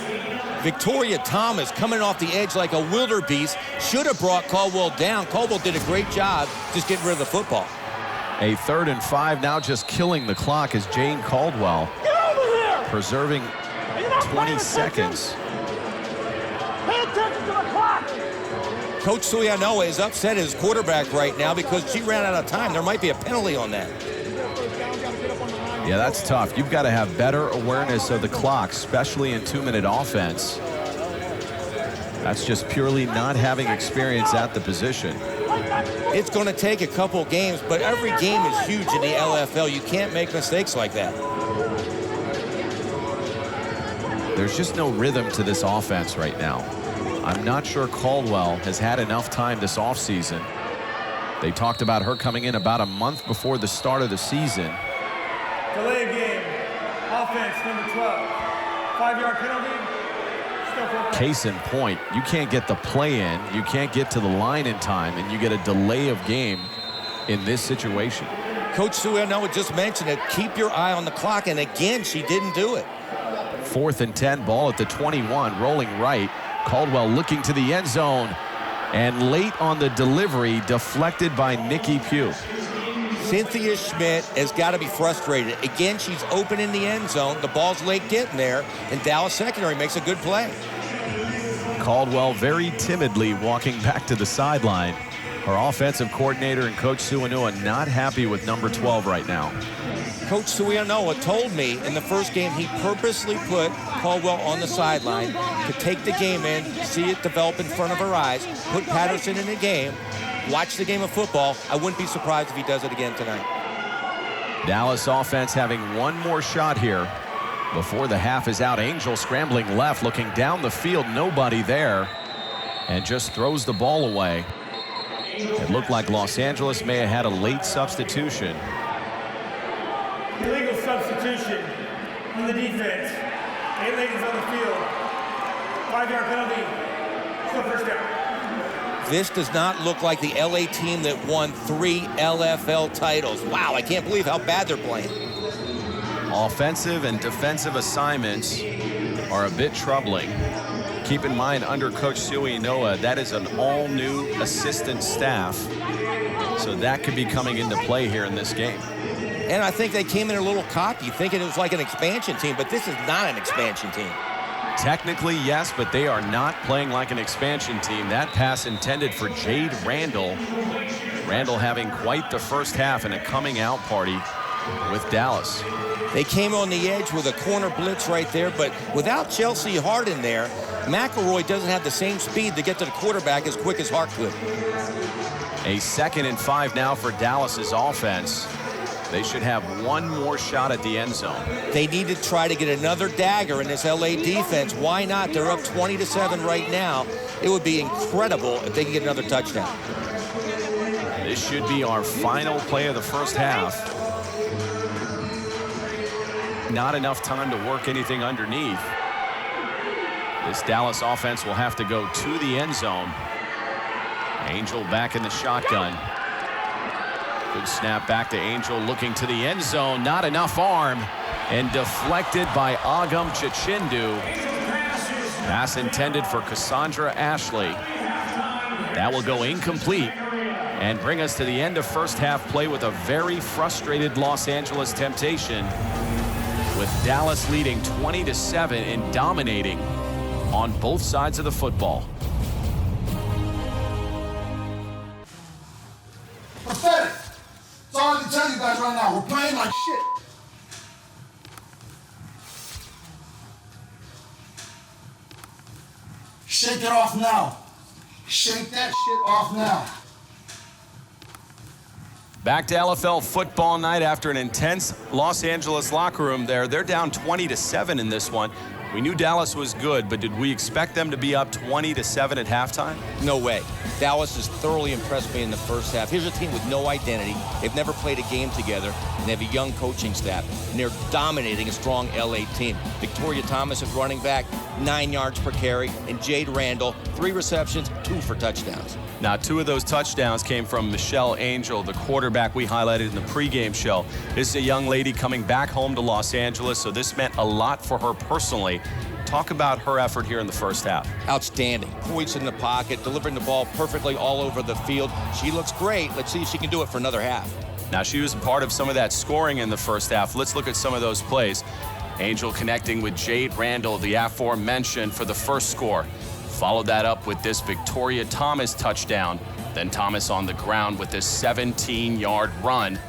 S2: Victoria Thomas coming off the edge like a wildebeest, should have brought Caldwell down. Caldwell did a great job just getting rid of the football.
S1: A 3rd and 5 now, just killing the clock is Jane Caldwell, preserving 20 seconds.
S12: Pay attention to the clock.
S2: Coach Suianoa is upset at his quarterback right now because she ran out of time. There might be a penalty on that.
S1: Yeah, that's tough. You've got to have better awareness of the clock, especially in 2-minute offense. That's just purely not having experience at the position.
S2: It's going to take a couple games, but every game is huge in the LFL. You can't make mistakes like that.
S1: There's just no rhythm to this offense right now. I'm not sure Caldwell has had enough time this offseason. They talked about her coming in about a month before the start of the season.
S6: Delay of game. Offense, number 12. 5-yard penalty.
S1: Case in point, you can't get the play in, you can't get to the line in time, and you get a delay of game in this situation.
S2: Coach Suianoa just mentioned it. Keep your eye on the clock, and again, she didn't do it.
S1: 4th and 10, ball at the 21, rolling right. Caldwell looking to the end zone, and late on the delivery, deflected by Nikki Pugh.
S2: Cynthia Schmidt has got to be frustrated. Again, she's open in the end zone. The ball's late getting there, and Dallas secondary makes a good play.
S1: Caldwell very timidly walking back to the sideline. Her offensive coordinator and Coach Suianoa not happy with number 12 right now.
S2: Coach Suianoa told me in the first game he purposely put Caldwell on the sideline to take the game in, see it develop in front of her eyes, put Patterson in the game, watch the game of football. I wouldn't be surprised if he does it again tonight.
S1: Dallas offense having one more shot here before the half is out. Angel scrambling left, looking down the field, nobody there, and just throws the ball away. It looked like Los Angeles may have had a late substitution.
S6: Illegal substitution on the defense. 8 ladies on the field. 5-yard penalty. Still first down.
S2: This does not look like the LA team that won 3 LFL titles. Wow, I can't believe how bad they're playing.
S1: Offensive and defensive assignments are a bit troubling. Keep in mind, under Coach Suianoa, that is an all-new assistant staff. So that could be coming into play here in this game.
S2: And I think they came in a little cocky, thinking it was like an expansion team, but this is not an expansion team.
S1: Technically, yes, but they are not playing like an expansion team. That pass intended for Jade Randall. Randall having quite the first half in a coming out party with Dallas.
S2: They came on the edge with a corner blitz right there, but without Chelsea Hart in there, McElroy doesn't have the same speed to get to the quarterback as quick as Hart could.
S1: A 2nd and 5 now for Dallas's offense. They should have one more shot at the end zone.
S2: They need to try to get another dagger in this LA defense. Why not? They're up 20-7 right now. It would be incredible if they could get another touchdown.
S1: This should be our final play of the first half. Not enough time to work anything underneath. This Dallas offense will have to go to the end zone. Angel back in the shotgun. Good snap back to Angel, looking to the end zone. Not enough arm, and deflected by Agam Chichindu. Pass intended for Cassandra Ashley. That will go incomplete and bring us to the end of first half play with a very frustrated Los Angeles Temptation, with Dallas leading 20-7 and dominating on both sides of the football.
S12: Pathetic. It's on shit. Shake it off now. Shake that shit off now.
S1: Back to LFL football night after an intense Los Angeles locker room there. They're down 20-7 in this one. We knew Dallas was good, but did we expect them to be up 20-7 at halftime?
S2: No way. Dallas has thoroughly impressed me in the first half. Here's a team with no identity. They've never played a game together, and they have a young coaching staff, and they're dominating a strong LA team. Victoria Thomas at running back, 9 yards per carry, and Jade Randall, 3 receptions, 2 for touchdowns.
S1: Now, 2 of those touchdowns came from Michelle Angel, the quarterback we highlighted in the pregame show. This is a young lady coming back home to Los Angeles, so this meant a lot for her personally. Talk about her effort here in the first half.
S2: Outstanding. Points in the pocket, delivering the ball perfectly all over the field. She looks great. Let's see if she can do it for another half.
S1: Now, she was a part of some of that scoring in the first half. Let's look at some of those plays. Angel connecting with Jade Randall, the aforementioned, for the first score. Followed that up with this Victoria Thomas touchdown. Then Thomas on the ground with this 17-yard run.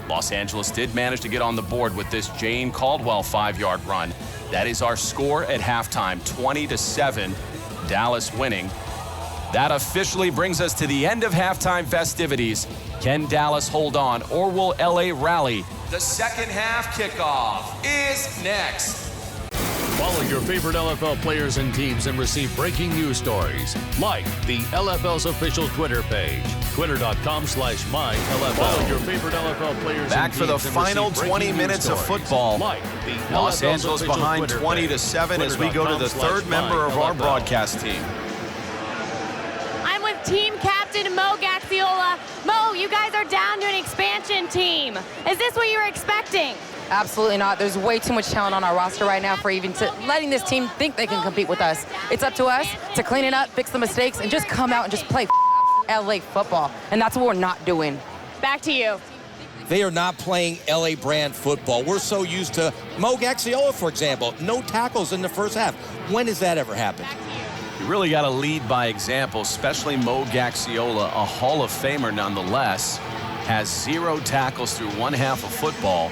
S1: Los Angeles did manage to get on the board with this Jane Caldwell 5-yard run. That is our score at halftime, 20-7, Dallas winning. That officially brings us to the end of halftime festivities. Can Dallas hold on, or will LA rally? The second half kickoff is next.
S9: Follow your favorite LFL players and teams and receive breaking news stories. Like the LFL's official Twitter page, twitter.com/myLFL. Follow your favorite LFL players
S1: Back
S9: and
S1: for the
S9: teams
S1: final
S9: and receive
S1: 20
S9: breaking
S1: minutes
S9: news
S1: of
S9: stories.
S1: football.
S9: Like the
S1: Los
S9: LFL's
S1: Angeles
S9: official
S1: behind
S9: Twitter
S1: 20-7 as we go to the third member of our
S9: twitter.com/myLFL.
S1: broadcast team.
S3: I'm with team captain Mo Gaxiola. Mo, you guys are down to an expansion team. Is this what you were expecting?
S13: Absolutely not. There's way too much talent on our roster right now for even letting this team think they can compete with us. It's up to us to clean it up, fix the mistakes, and just come out and just play LA football. And that's what we're not doing.
S3: Back to you.
S2: They are not playing LA brand football. We're so used to Mo Gaxiola, for example, no tackles in the first half. When has that ever happened?
S1: You really got to lead by example, especially Mo Gaxiola, a Hall of Famer nonetheless, has 0 tackles through one half of football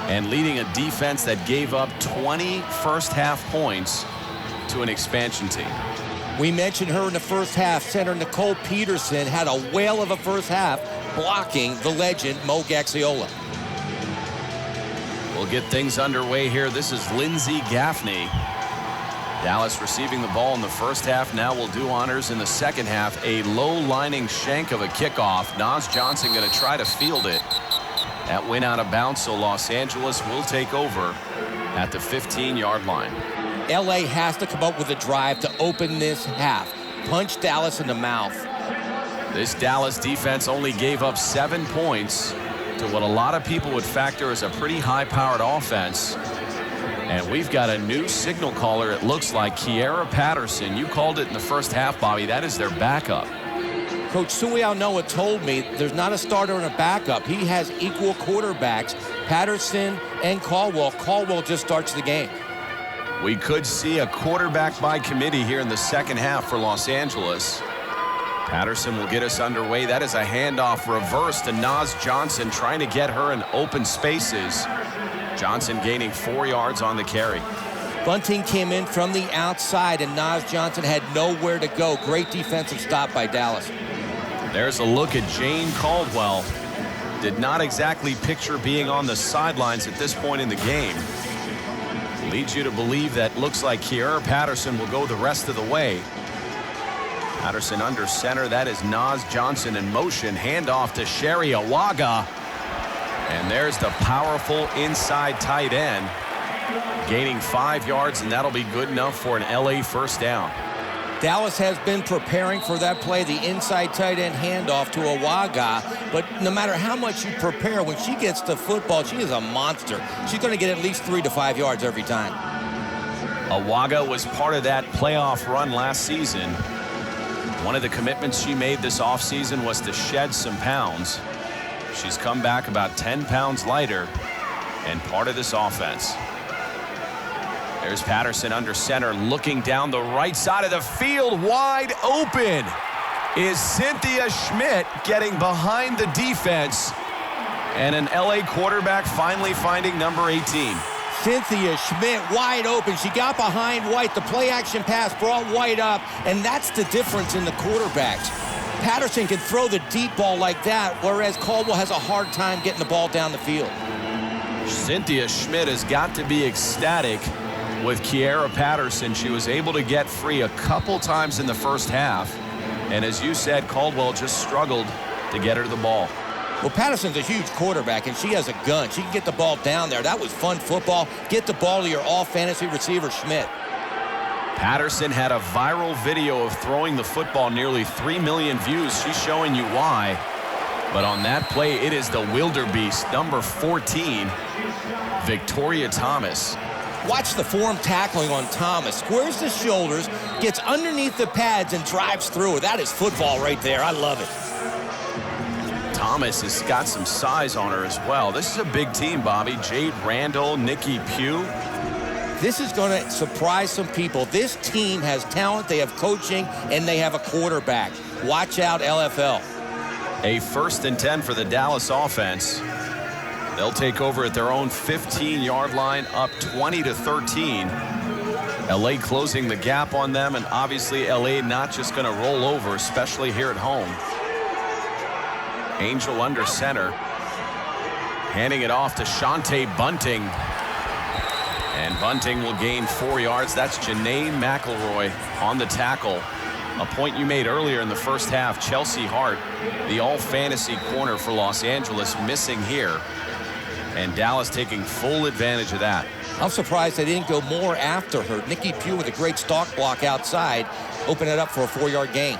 S1: and leading a defense that gave up 20 first half points to an expansion team.
S2: We mentioned her in the first half. Center Nicole Peterson had a whale of a first half blocking the legend Mo Gaxiola.
S1: We'll get things underway here. This is Lindsey Gaffney. Dallas receiving the ball in the first half. Now will do honors in the second half. A low-lining shank of a kickoff. Nas Johnson going to try to field it. That went out of bounds, so Los Angeles will take over at the 15-yard line.
S2: LA has to come up with a drive to open this half. Punch Dallas in the mouth.
S1: This Dallas defense only gave up 7 points to what a lot of people would factor as a pretty high-powered offense. And we've got a new signal caller, it looks like, Kiera Patterson. You called it in the first half, Bobby. That is their backup.
S2: Coach Suiao Noah told me there's not a starter and a backup. He has equal quarterbacks, Patterson and Caldwell. Caldwell just starts the game.
S1: We could see a quarterback by committee here in the second half for Los Angeles. Patterson will get us underway. That is a handoff reverse to Nas Johnson, trying to get her in open spaces. Johnson gaining 4 yards on the carry.
S2: Bunting came in from the outside, and Nas Johnson had nowhere to go. Great defensive stop by Dallas.
S1: There's a look at Jane Caldwell. Did not exactly picture being on the sidelines at this point in the game. Leads you to believe that looks like Kiera Patterson will go the rest of the way. Patterson under center. That is Nas Johnson in motion. Handoff to Sherry Awaga. And there's the powerful inside tight end. Gaining 5 yards, and that'll be good enough for an LA first down.
S2: Dallas has been preparing for that play, the inside tight end handoff to Awaga. But no matter how much you prepare, when she gets to football, she is a monster. She's going to get at least 3 to 5 yards every time.
S1: Awaga was part of that playoff run last season. One of the commitments she made this offseason was to shed some pounds. She's come back about 10 pounds lighter and part of this offense. There's Patterson under center, looking down the right side of the field. Wide open is Cynthia Schmidt, getting behind the defense And an LA quarterback finally finding number 18.
S2: Cynthia Schmidt wide open. She got behind White. The play action pass brought White up, and that's the difference in the quarterbacks. Patterson can throw the deep ball like that, whereas Caldwell has a hard time getting the ball down the field.
S1: Cynthia Schmidt has got to be ecstatic with Kiera Patterson. She was able to get free a couple times in the first half. And as you said, Caldwell just struggled to get her the ball.
S2: Well, Patterson's a huge quarterback, and she has a gun. She can get the ball down there. That was fun football. Get the ball to your all-fantasy receiver, Schmidt.
S1: Patterson had a viral video of throwing the football, nearly 3 million views. She's showing you why. But on that play, it is the wildebeest, number 14, Victoria Thomas.
S2: Watch the form tackling on Thomas. Squares the shoulders, gets underneath the pads, and drives through. That is football right there. I love it.
S1: Thomas has got some size on her as well. This is a big team, Bobby. Jade Randall, Nikki Pugh.
S2: This is going to surprise some people. This team has talent, they have coaching, and they have a quarterback. Watch out, LFL.
S1: A 1st and 10 for the Dallas offense. They'll take over at their own 15-yard line, up 20-13. LA closing the gap on them, and obviously LA not just going to roll over, especially here at home. Angel under center. Handing it off to Shante Bunting. And Bunting will gain 4 yards. That's Janae McElroy on the tackle. A point you made earlier in the first half. Chelsea Hart, the all-fantasy corner for Los Angeles, missing here. And Dallas taking full advantage of that.
S2: I'm surprised they didn't go more after her. Nikki Pugh with a great stalk block outside. Open it up for a 4-yard gain.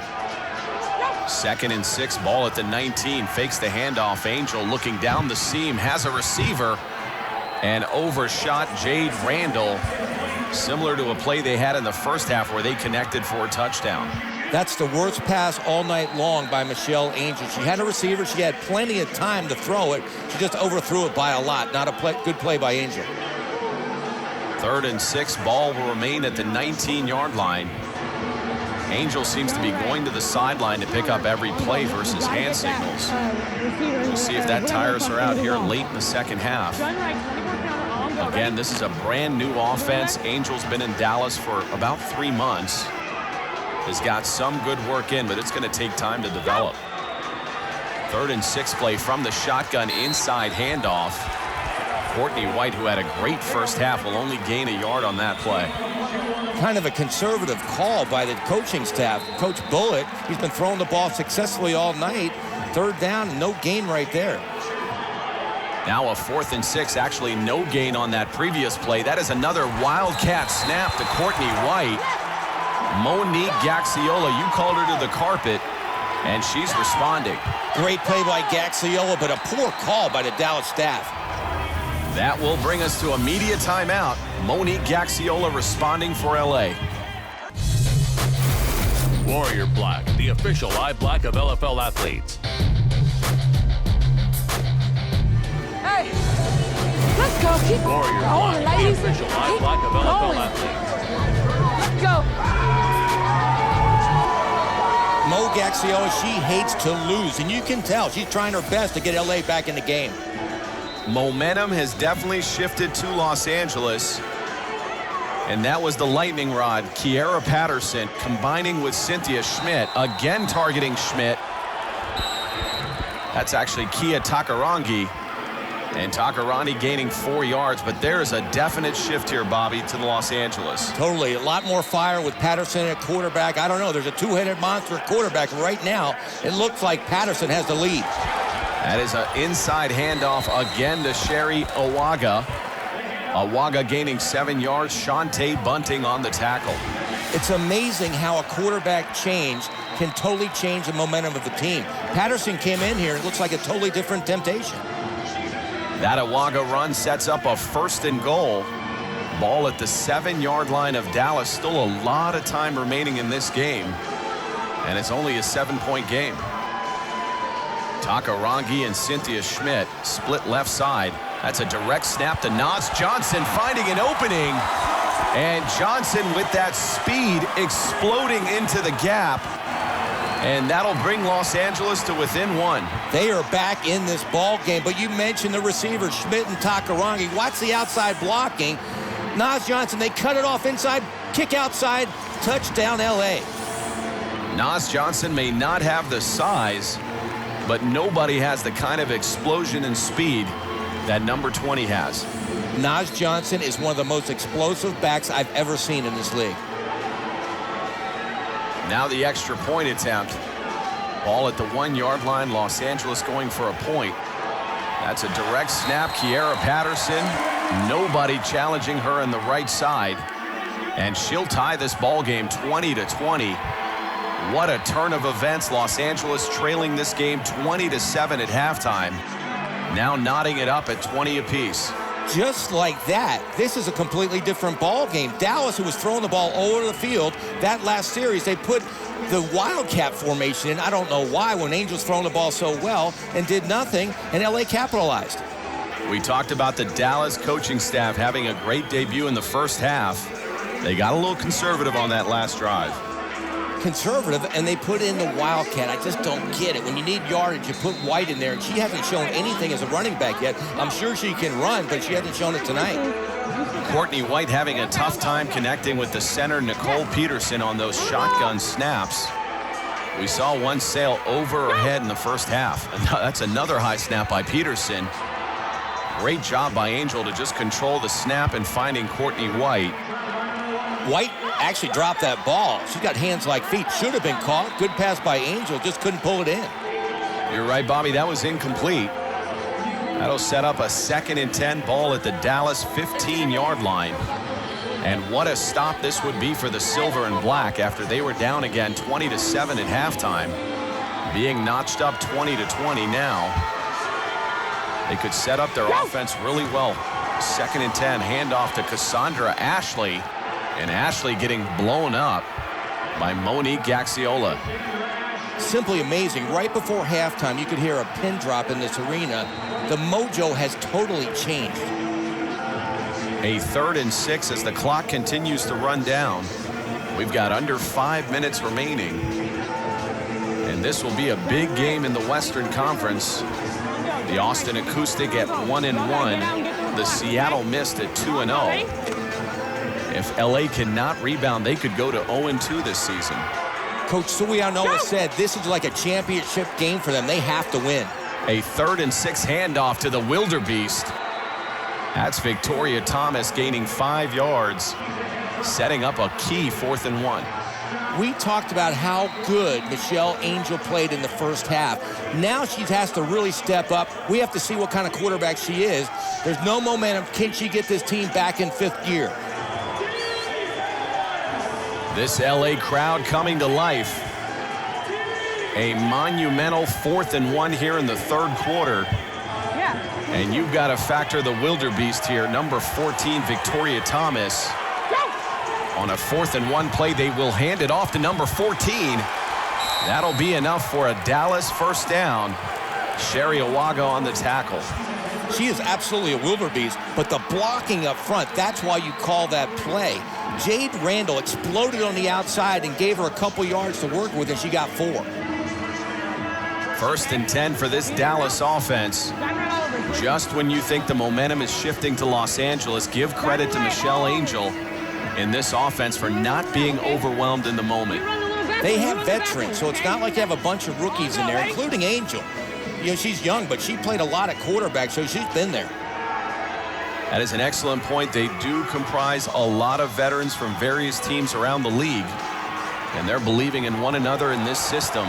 S1: 2nd and 6, ball at the 19. Fakes the handoff. Angel looking down the seam. Has a receiver. And overshot Jade Randall. Similar to a play they had in the first half where they connected for a touchdown.
S2: That's the worst pass all night long by Michelle Angel. She had a receiver. She had plenty of time to throw it. She just overthrew it by a lot. Not a good play by Angel.
S1: 3rd and 6, ball will remain at the 19-yard line. Angel seems to be going to the sideline to pick up every play versus hand signals. We'll see if that tires her out here late in the second half. Again, this is a brand new offense. Angel's been in Dallas for about 3 months. Has got some good work in, but it's going to take time to develop. 3rd and 6 play from the shotgun inside handoff. Courtney White, who had a great first half, will only gain a yard on that play.
S2: Kind of a conservative call by the coaching staff. Coach Bullitt, he's been throwing the ball successfully all night. 3rd down, no gain right there.
S1: Now a 4th and 6, actually no gain on that previous play. That is another wildcat snap to Courtney White. Monique Gaxiola, you called her to the carpet, and she's responding.
S2: Great play by Gaxiola, but a poor call by the Dallas staff.
S1: That will bring us to a media timeout. Monique Gaxiola responding for LA.
S9: Warrior Black, the official eye black of LFL athletes.
S15: Hey, let's go. Keep
S9: Warrior
S15: going,
S9: Black,
S15: ladies.
S9: the official eye
S15: Keep
S9: black of LFL
S15: going.
S9: athletes.
S15: Let's go.
S2: Mo Gaxiola, she hates to lose, and you can tell she's trying her best to get LA back in the game.
S1: Momentum has definitely shifted to Los Angeles. And that was the lightning rod. Kiera Patterson combining with Cynthia Schmidt. Again targeting Schmidt. That's actually Kia Takarangi. And Takarangi gaining 4 yards. But there's a definite shift here, Bobby, to Los Angeles.
S2: Totally. A lot more fire with Patterson at quarterback. I don't know. There's a two-headed monster quarterback right now. It looks like Patterson has the lead.
S1: That is an inside handoff again to Sherry Owaga. Owaga gaining 7 yards. Shante Bunting on the tackle.
S2: It's amazing how a quarterback change can totally change the momentum of the team. Patterson came in here. It looks like a totally different temptation.
S1: That Owaga run sets up a 1st and goal. Ball at the 7-yard line of Dallas. Still a lot of time remaining in this game. And it's only a 7-point game. Takarangi and Cynthia Schmidt split left side. That's a direct snap to Nas Johnson finding an opening. And Johnson with that speed exploding into the gap. And that'll bring Los Angeles to within 1.
S2: They are back in this ball game, but you mentioned the receivers, Schmidt and Takarangi. Watch the outside blocking. Nas Johnson, they cut it off inside, kick outside, touchdown LA.
S1: Nas Johnson may not have the size, but nobody has the kind of explosion and speed that number 20 has.
S2: Nas Johnson is one of the most explosive backs I've ever seen in this league.
S1: Now the extra point attempt. Ball at the 1-yard line. Los Angeles going for a point. That's a direct snap. Kiera Patterson. Nobody challenging her on the right side. And she'll tie this ball game 20-20. What a turn of events. Los Angeles trailing this game 20-7 at halftime. Now knotting it up at 20 apiece.
S2: Just like that, this is a completely different ball game. Dallas, who was throwing the ball all over the field, that last series, they put the Wildcat formation in. I don't know why, when Angels throwing the ball so well, and did nothing, and LA capitalized.
S1: We talked about the Dallas coaching staff having a great debut in the first half. They got a little conservative on that last drive.
S2: Conservative, and they put in the Wildcat. I just don't get it. When you need yardage, you put White in there, and she hasn't shown anything as a running back yet. I'm sure she can run, but she hasn't shown it tonight.
S1: Courtney White having a tough time connecting with the center, Nicole Peterson, on those shotgun snaps. We saw one sail over her head in the first half. That's another high snap by Peterson. Great job by Angel to just control the snap and finding Courtney White.
S2: White actually dropped that ball. She's got hands like feet. Should have been caught. Good pass by Angel. Just couldn't pull it in.
S1: You're right, Bobby. That was incomplete. That'll set up a 2nd and 10 ball at the Dallas 15-yard line. And what a stop this would be for the Silver and Black after they were down again 20-7 at halftime. Being notched up 20-20 now. They could set up their offense really well. 2nd and 10, handoff to Cassandra Ashley. And Ashley getting blown up by Monique Gaxiola.
S2: Simply amazing. Right before halftime, you could hear a pin drop in this arena. The mojo has totally changed.
S1: A 3rd and 6 as the clock continues to run down. We've got under 5 minutes remaining. And this will be a big game in the Western Conference. The Austin Acoustic at 1-1. The Seattle Mist at 2-0. If LA cannot rebound, they could go to 0-2 this season.
S2: Coach Suianoa said this is like a championship game for them. They have to win.
S1: A 3rd and 6 handoff to the Wildebeest. That's Victoria Thomas gaining 5 yards, setting up a key 4th and 1.
S2: We talked about how good Michelle Angel played in the first half. Now she has to really step up. We have to see what kind of quarterback she is. There's no momentum. Can she get this team back in 5th gear?
S1: This LA crowd coming to life. A monumental 4th and 1 here in the 3rd quarter. And you've got to factor the Wildebeest here. Number 14, Victoria Thomas. On a 4th and 1 play, they will hand it off to number 14. That'll be enough for a Dallas first down. Sherry Awaga on the tackle.
S2: She is absolutely a Wildebeest, but the blocking up front, that's why you call that play. Jade Randall exploded on the outside and gave her a couple yards to work with, and she got 4.
S1: 1st and 10 for this Dallas offense. Just when you think the momentum is shifting to Los Angeles, give credit to Michelle Angel in this offense for not being overwhelmed in the moment.
S2: They have veterans, so it's not like they have a bunch of rookies in there, including Angel. You know, she's young, but she played a lot at quarterback, so she's been there.
S1: That is an excellent point. They do comprise a lot of veterans from various teams around the league, and they're believing in one another in this system.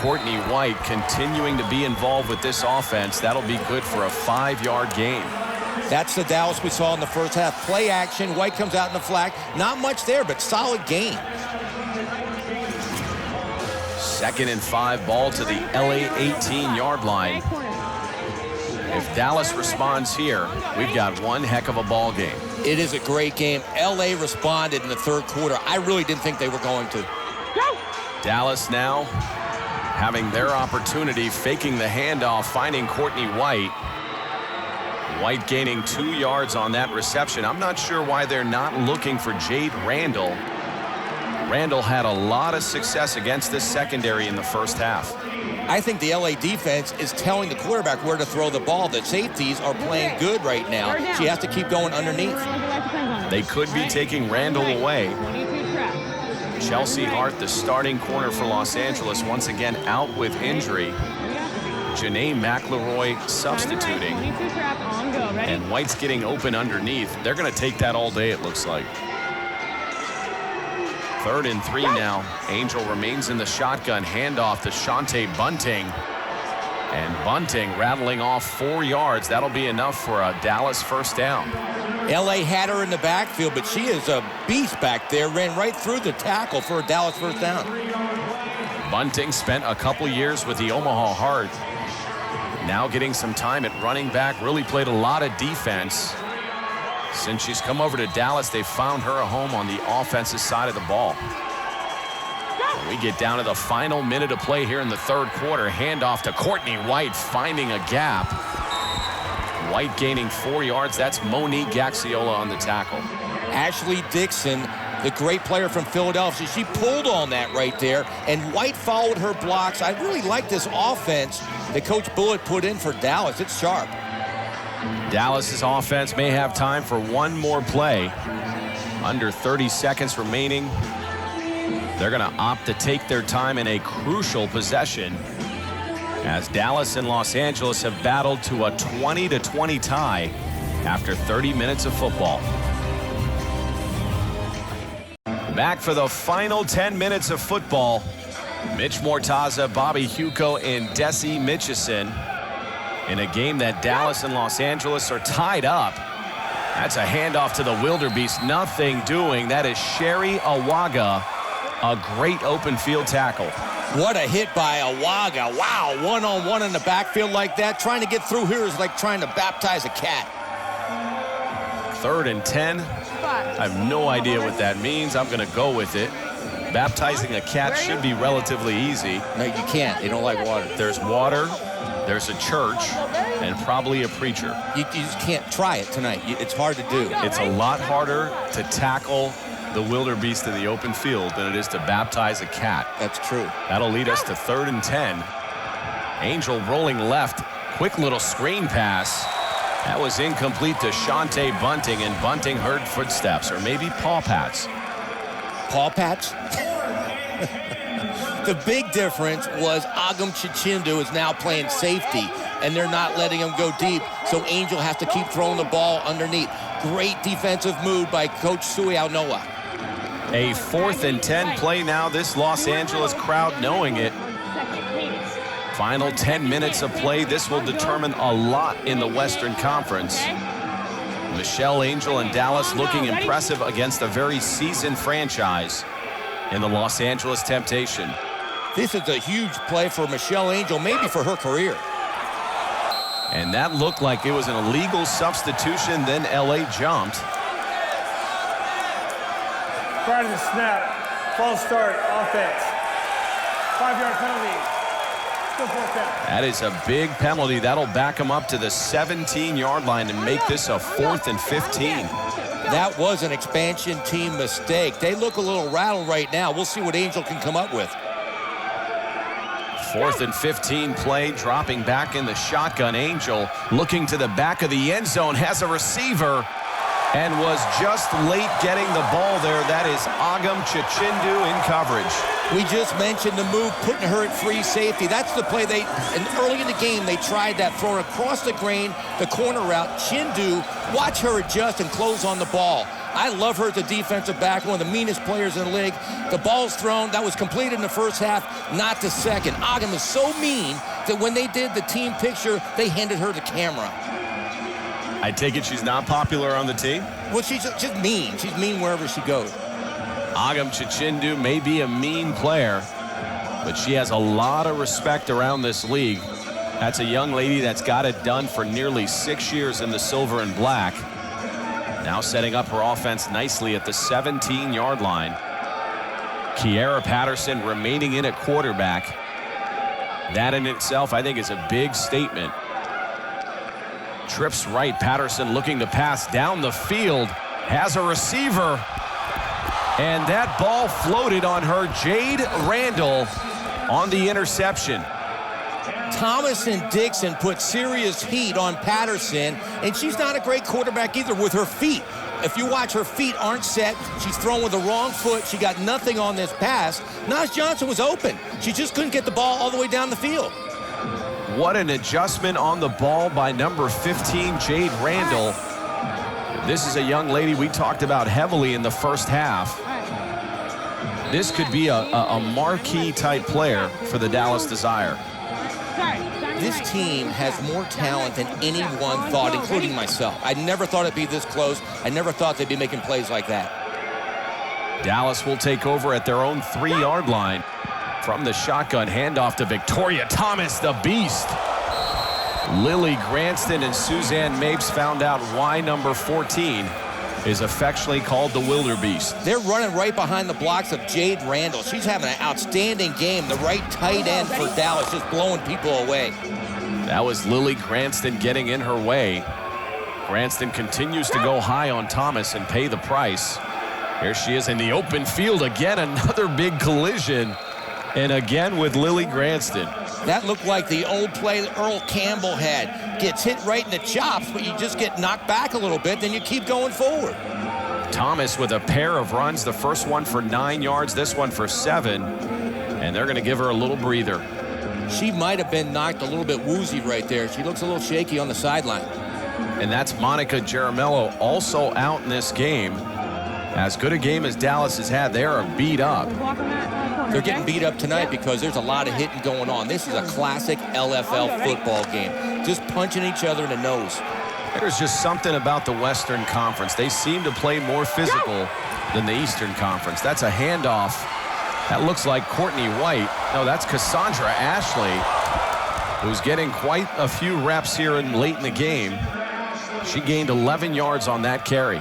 S1: Courtney White continuing to be involved with this offense. That'll be good for a 5-yard gain.
S2: That's the Dallas we saw in the first half. Play action. White comes out in the flag. Not much there, but solid gain.
S1: 2nd and 5, ball to the LA 18-yard line. If Dallas responds here, we've got one heck of a ball game.
S2: It is a great game. LA responded in the 3rd quarter. I really didn't think they were going to.
S1: Dallas now having their opportunity, faking the handoff, finding Courtney White. White gaining 2 yards on that reception. I'm not sure why they're not looking for Jade Randall. Randall had a lot of success against this secondary in the first half.
S2: I think the LA defense is telling the quarterback where to throw the ball. The safeties are playing good right now. She has to keep going underneath.
S1: They could be taking Randall away. Chelsea Hart, the starting corner for Los Angeles, once again out with injury. Janae McElroy substituting. And White's getting open underneath. They're going to take that all day, it looks like. 3rd and 3 now. Angel remains in the shotgun. Handoff to Shante Bunting. And Bunting rattling off 4 yards. That'll be enough for a Dallas first down.
S2: LA had her in the backfield, but she is a beast back there. Ran right through the tackle for a Dallas first down.
S1: Bunting spent a couple years with the Omaha Heart. Now getting some time at running back. Really played a lot of defense. Since she's come over to Dallas, they've found her a home on the offensive side of the ball. We get down to the final minute of play here in the 3rd quarter. Handoff to Courtney White, finding a gap. White gaining 4 yards. That's Monique Gaxiola on the tackle.
S2: Ashley Dixon, the great player from Philadelphia, she pulled on that right there, and White followed her blocks. I really like this offense that Coach Bullitt put in for Dallas. It's sharp.
S1: Dallas's offense may have time for one more play. Under 30 seconds remaining. They're going to opt to take their time in a crucial possession, as Dallas and Los Angeles have battled to a 20-20 tie after 30 minutes of football. Back for the final 10 minutes of football. Mitch Mortaza, Bobby Huco, and Desi Mitchison in a game that Dallas and Los Angeles are tied up. That's a handoff to the wildebeest. Nothing doing. That is Sherry Awaga. A great open field tackle.
S2: What a hit by Awaga. Wow, one-on-one in the backfield like that. Trying to get through here is like trying to baptize a cat.
S1: 3rd and 10. I have no idea what that means. I'm going to go with it. Baptizing a cat should be relatively easy.
S2: No, you can't. They don't like water.
S1: There's water, there's a church, and probably a preacher.
S2: You just can't try it tonight. It's hard to do.
S1: It's a lot harder to tackle the wildebeest in the open field than it is to baptize a cat.
S2: That's true.
S1: That'll lead us to 3rd and 10. Angel rolling left. Quick little screen pass. That was incomplete to Shante Bunting, and Bunting heard footsteps, or maybe paw pats.
S2: Paw pats? The big difference was Agam Chichindu is now playing safety, and they're not letting him go deep, so Angel has to keep throwing the ball underneath. Great defensive move by Coach Sui Aunoa.
S1: A 4th and 10 play now. This Los Angeles crowd knowing it. Final 10 minutes of play. This will determine a lot in the Western Conference. Michelle Angel and Dallas looking impressive against a very seasoned franchise in the Los Angeles Temptation.
S2: This is a huge play for Michelle Angel, maybe for her career.
S1: And that looked like it was an illegal substitution. Then LA jumped.
S6: Prior to the snap, false start, offense. 5-yard penalty. Still 4th down.
S1: That is a big penalty. That'll back them up to the 17-yard line and make this a 4th and 15.
S2: That was an expansion team mistake. They look a little rattled right now. We'll see what Angel can come up with.
S1: 4th and 15 play, dropping back in the shotgun. Angel looking to the back of the end zone, has a receiver, and was just late getting the ball there. That is Agam Chichindu in coverage.
S2: We just mentioned the move, putting her at free safety. That's the play and early in the game, they tried that, throwing across the grain, the corner route. Chindu, watch her adjust and close on the ball. I love her as a defensive back, one of the meanest players in the league. The ball's thrown. That was completed in the first half, not the second. Agam is so mean that when they did the team picture, they handed her the camera.
S1: I take it she's not popular on the team?
S2: Well, she's just mean. She's mean wherever she goes.
S1: Agam Chichindu may be a mean player, but she has a lot of respect around this league. That's a young lady that's got it done for nearly 6 years in the silver and black. Now setting up her offense nicely at the 17-yard line. Kiera Patterson remaining in at quarterback. That in itself, I think, is a big statement. Trips right. Patterson looking to pass down the field. Has a receiver. And that ball floated on her. Jade Randall on the interception.
S2: Thomas and Dixon put serious heat on Patterson, and she's not a great quarterback either with her feet. If you watch, her feet aren't set. She's throwing with the wrong foot. She got nothing on this pass. Naz Johnson was open. She just couldn't get the ball all the way down the field.
S1: What an adjustment on the ball by number 15, Jade Randall. This is a young lady we talked about heavily in the first half. This could be a marquee type player for the Dallas Desire.
S2: This team has more talent than anyone thought, including myself. I never thought it'd be this close. I never thought they'd be making plays like that.
S1: Dallas will take over at their own 3-yard line. From the shotgun, handoff to Victoria Thomas, the beast. Lily Granston and Suzanne Mapes found out why number 14 is affectionately called the Wildebeest.
S2: They're running right behind the blocks of Jade Randall. She's having an outstanding game. The right tight end for Dallas, just blowing people away.
S1: That was Lily Granston getting in her way. Granston continues to go high on Thomas and pay the price. Here she is in the open field again, another big collision. And again with Lily Granston.
S2: That looked like the old play that Earl Campbell had. Gets hit right in the chops, but you just get knocked back a little bit, then you keep going forward.
S1: Thomas with a pair of runs, the first one for 9 yards, this one for 7. And they're going to give her a little breather.
S2: She might have been knocked a little bit woozy right there. She looks a little shaky on the sideline.
S1: And that's Monica Jaramello also out in this game. As good a game as Dallas has had, they are beat up.
S2: They're getting beat up tonight because there's a lot of hitting going on. This is a classic LFL football game. Just punching each other in the nose.
S1: There's just something about the Western Conference. They seem to play more physical than the Eastern Conference. That's a handoff. That looks like Courtney White. No, that's Cassandra Ashley, who's getting quite a few reps here late in the game. She gained 11 yards on that carry.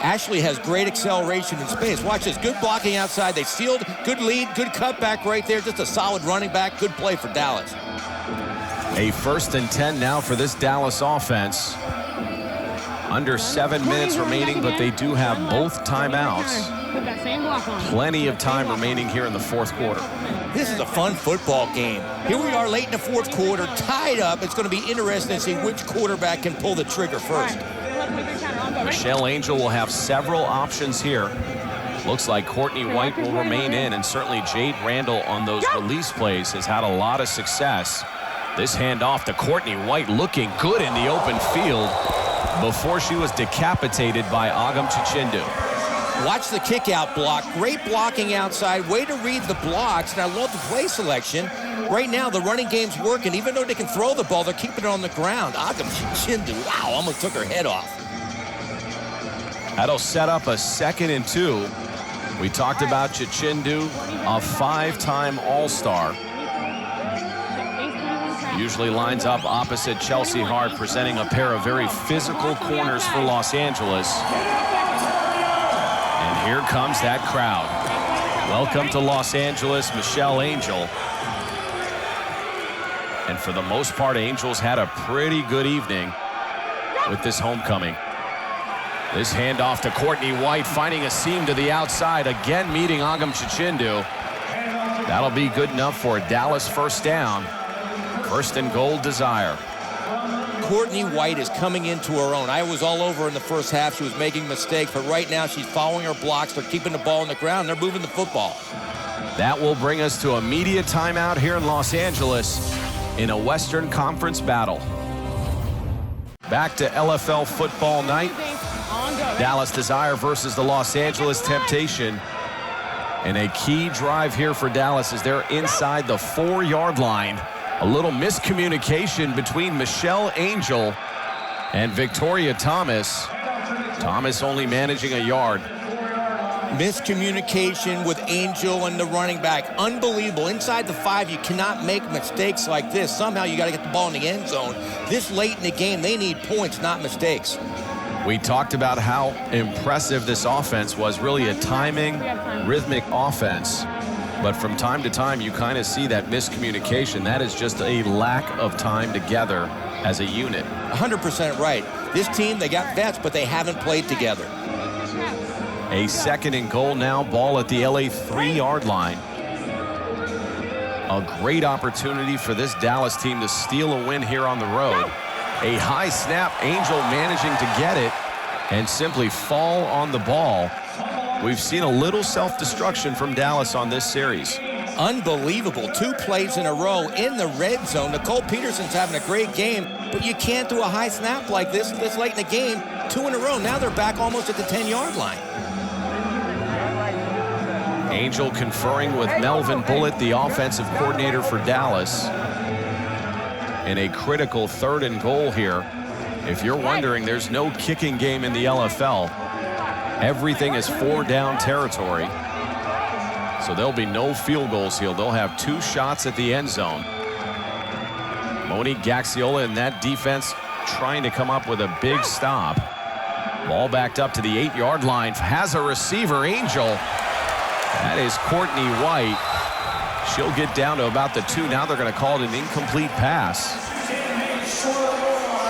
S2: Ashley has great acceleration in space. Watch this. Good blocking outside. They sealed. Good lead. Good cutback right there. Just a solid running back. Good play for Dallas.
S1: A 1st and 10 now for this Dallas offense. Under 7 minutes remaining, but they do have both timeouts. Plenty of time remaining here in the 4th quarter.
S2: This is a fun football game. Here we are late in the 4th quarter, tied up. It's going to be interesting to see which quarterback can pull the trigger first.
S1: Michelle Angel will have several options here. Looks like Courtney White will remain in, and certainly Jade Randall on those release plays has had a lot of success. This handoff to Courtney White looking good in the open field before she was decapitated by Agam Chichindu.
S2: Watch the kick-out block. Great blocking outside. Way to read the blocks, and I love the play selection. Right now, the running game's working. Even though they can throw the ball, they're keeping it on the ground. Agam Chichindu, wow, almost took her head off.
S1: That'll set up a 2nd and 2. We talked about Chichindu, a 5-time All-Star. Usually lines up opposite Chelsea Hart, presenting a pair of very physical corners for Los Angeles. And here comes that crowd. Welcome to Los Angeles, Michelle Angel. And for the most part, Angel's had a pretty good evening with this homecoming. This handoff to Courtney White, finding a seam to the outside, again meeting Agam Chichindu. That'll be good enough for a Dallas 1st down. 1st and goal, Desire.
S2: Courtney White is coming into her own. I was all over in the first half. She was making mistakes, but right now she's following her blocks. They're keeping the ball on the ground. They're moving the football.
S1: That will bring us to a media timeout here in Los Angeles in a Western Conference battle. Back to LFL football night. Dallas Desire versus the Los Angeles Temptation. And a key drive here for Dallas as they're inside the 4-yard line. A little miscommunication between Michelle Angel and Victoria Thomas. Thomas only managing a yard.
S2: Miscommunication with Angel and the running back. Unbelievable. Inside the 5, you cannot make mistakes like this. Somehow you got to get the ball in the end zone. This late in the game, they need points, not mistakes.
S1: We talked about how impressive this offense was, really a timing, rhythmic offense. But from time to time, you kind of see that miscommunication. That is just a lack of time together as a unit.
S2: 100% right. This team, they got vets, but they haven't played together.
S1: A 2nd and goal now, ball at the LA 3-yard line. A great opportunity for this Dallas team to steal a win here on the road. A high snap, Angel managing to get it and simply fall on the ball. We've seen a little self-destruction from Dallas on this series.
S2: Unbelievable. 2 plays in a row in the red zone. Nicole Peterson's having a great game, but you can't do a high snap like this late in the game. 2 in a row. Now they're back almost at the 10-yard line.
S1: Angel conferring with Melvin Bullitt, the offensive coordinator for Dallas, in a critical 3rd and goal here. If you're wondering, there's no kicking game in the LFL. Everything is 4-down territory. So there'll be no field goals here. They'll have 2 shots at the end zone. Monique Gaxiola and that defense trying to come up with a big stop. Ball backed up to the 8-yard line. Has a receiver, Angel. That is Courtney White. She'll get down to about the 2. Now they're going to call it an incomplete pass.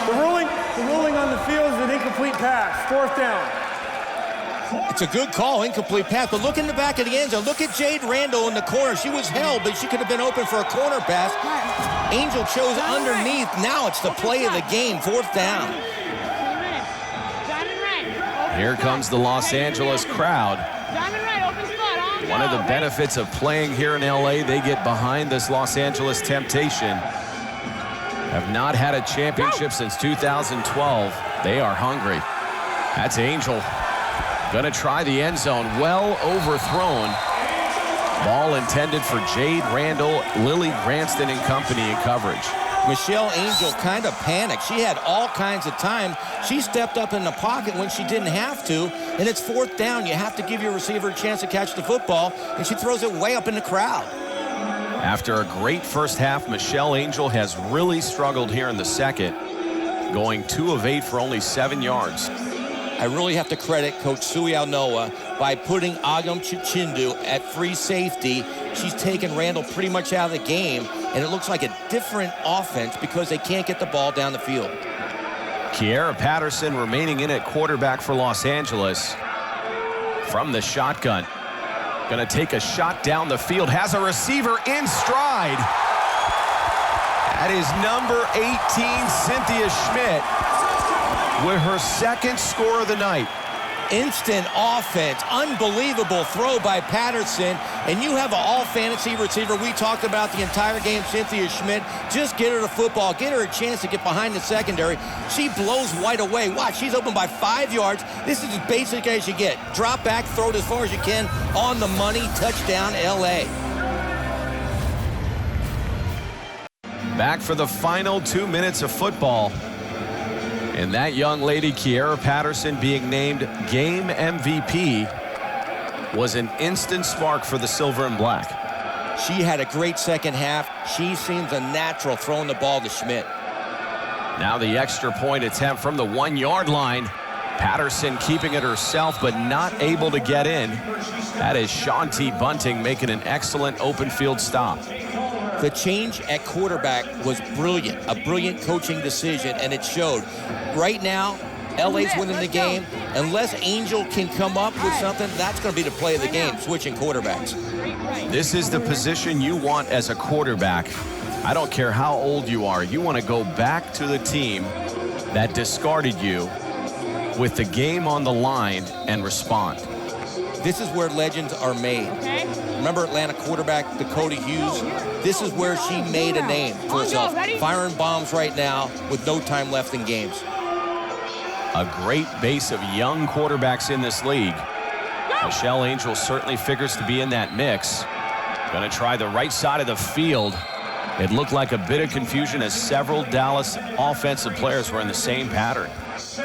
S6: The ruling on the field is an incomplete pass. 4th down.
S2: It's a good call, incomplete pass, but look in the back of the end zone. Look at Jade Randall in the corner. She was held, but she could have been open for a corner pass. Angel chose underneath. Now it's the play of the game, 4th down.
S1: Here comes the Los Angeles crowd. One of the benefits of playing here in LA, they get behind this Los Angeles Temptation. Have not had a championship since 2012. They are hungry. That's Angel. Gonna try the end zone. Well overthrown. Ball intended for Jade Randall, Lily Granston and company in coverage.
S2: Michelle Angel kind of panicked. She had all kinds of time. She stepped up in the pocket when she didn't have to, and it's 4th down. You have to give your receiver a chance to catch the football, and she throws it way up in the crowd.
S1: After a great first half, Michelle Angel has really struggled here in the 2nd, going 2 of 8 for only 7 yards.
S2: I really have to credit Coach Sui Alnoa by putting Agam Chichindu at free safety. She's taken Randall pretty much out of the game, and it looks like a different offense because they can't get the ball down the field.
S1: Kiera Patterson remaining in at quarterback for Los Angeles. From the shotgun. Going to take a shot down the field. Has a receiver in stride. That is number 18, Cynthia Schmidt, with her 2nd score of the night.
S2: Instant offense, unbelievable throw by Patterson, and you have an all-fantasy receiver. We talked about the entire game, Cynthia Schmidt. Just get her the football, get her a chance to get behind the secondary. She blows White away. Watch, she's open by 5 yards. This is as basic as you get. Drop back, throw it as far as you can, on the money, touchdown, LA.
S1: Back for the final 2 minutes of football. And that young lady, Kiera Patterson, being named game MVP, was an instant spark for the Silver and Black.
S2: She had a great 2nd half. She seems a natural throwing the ball to Schmidt.
S1: Now the extra point attempt from the 1-yard line. Patterson keeping it herself, but not able to get in. That is Shanti Bunting making an excellent open field stop.
S2: The change at quarterback was brilliant, a brilliant coaching decision, and it showed. Right now, LA's winning the game. Unless Angel can come up with something, that's going to be the play of the game, switching quarterbacks.
S1: This is the position you want as a quarterback. I don't care how old you are. You want to go back to the team that discarded you with the game on the line and respond.
S2: This is where legends are made. Remember Atlanta quarterback Dakota Hughes? This is where she made a name for herself. Firing bombs right now with no time left in games.
S1: A great base of young quarterbacks in this league. Michelle Angel certainly figures to be in that mix. Going to try the right side of the field. It looked like a bit of confusion as several Dallas offensive players were in the same pattern.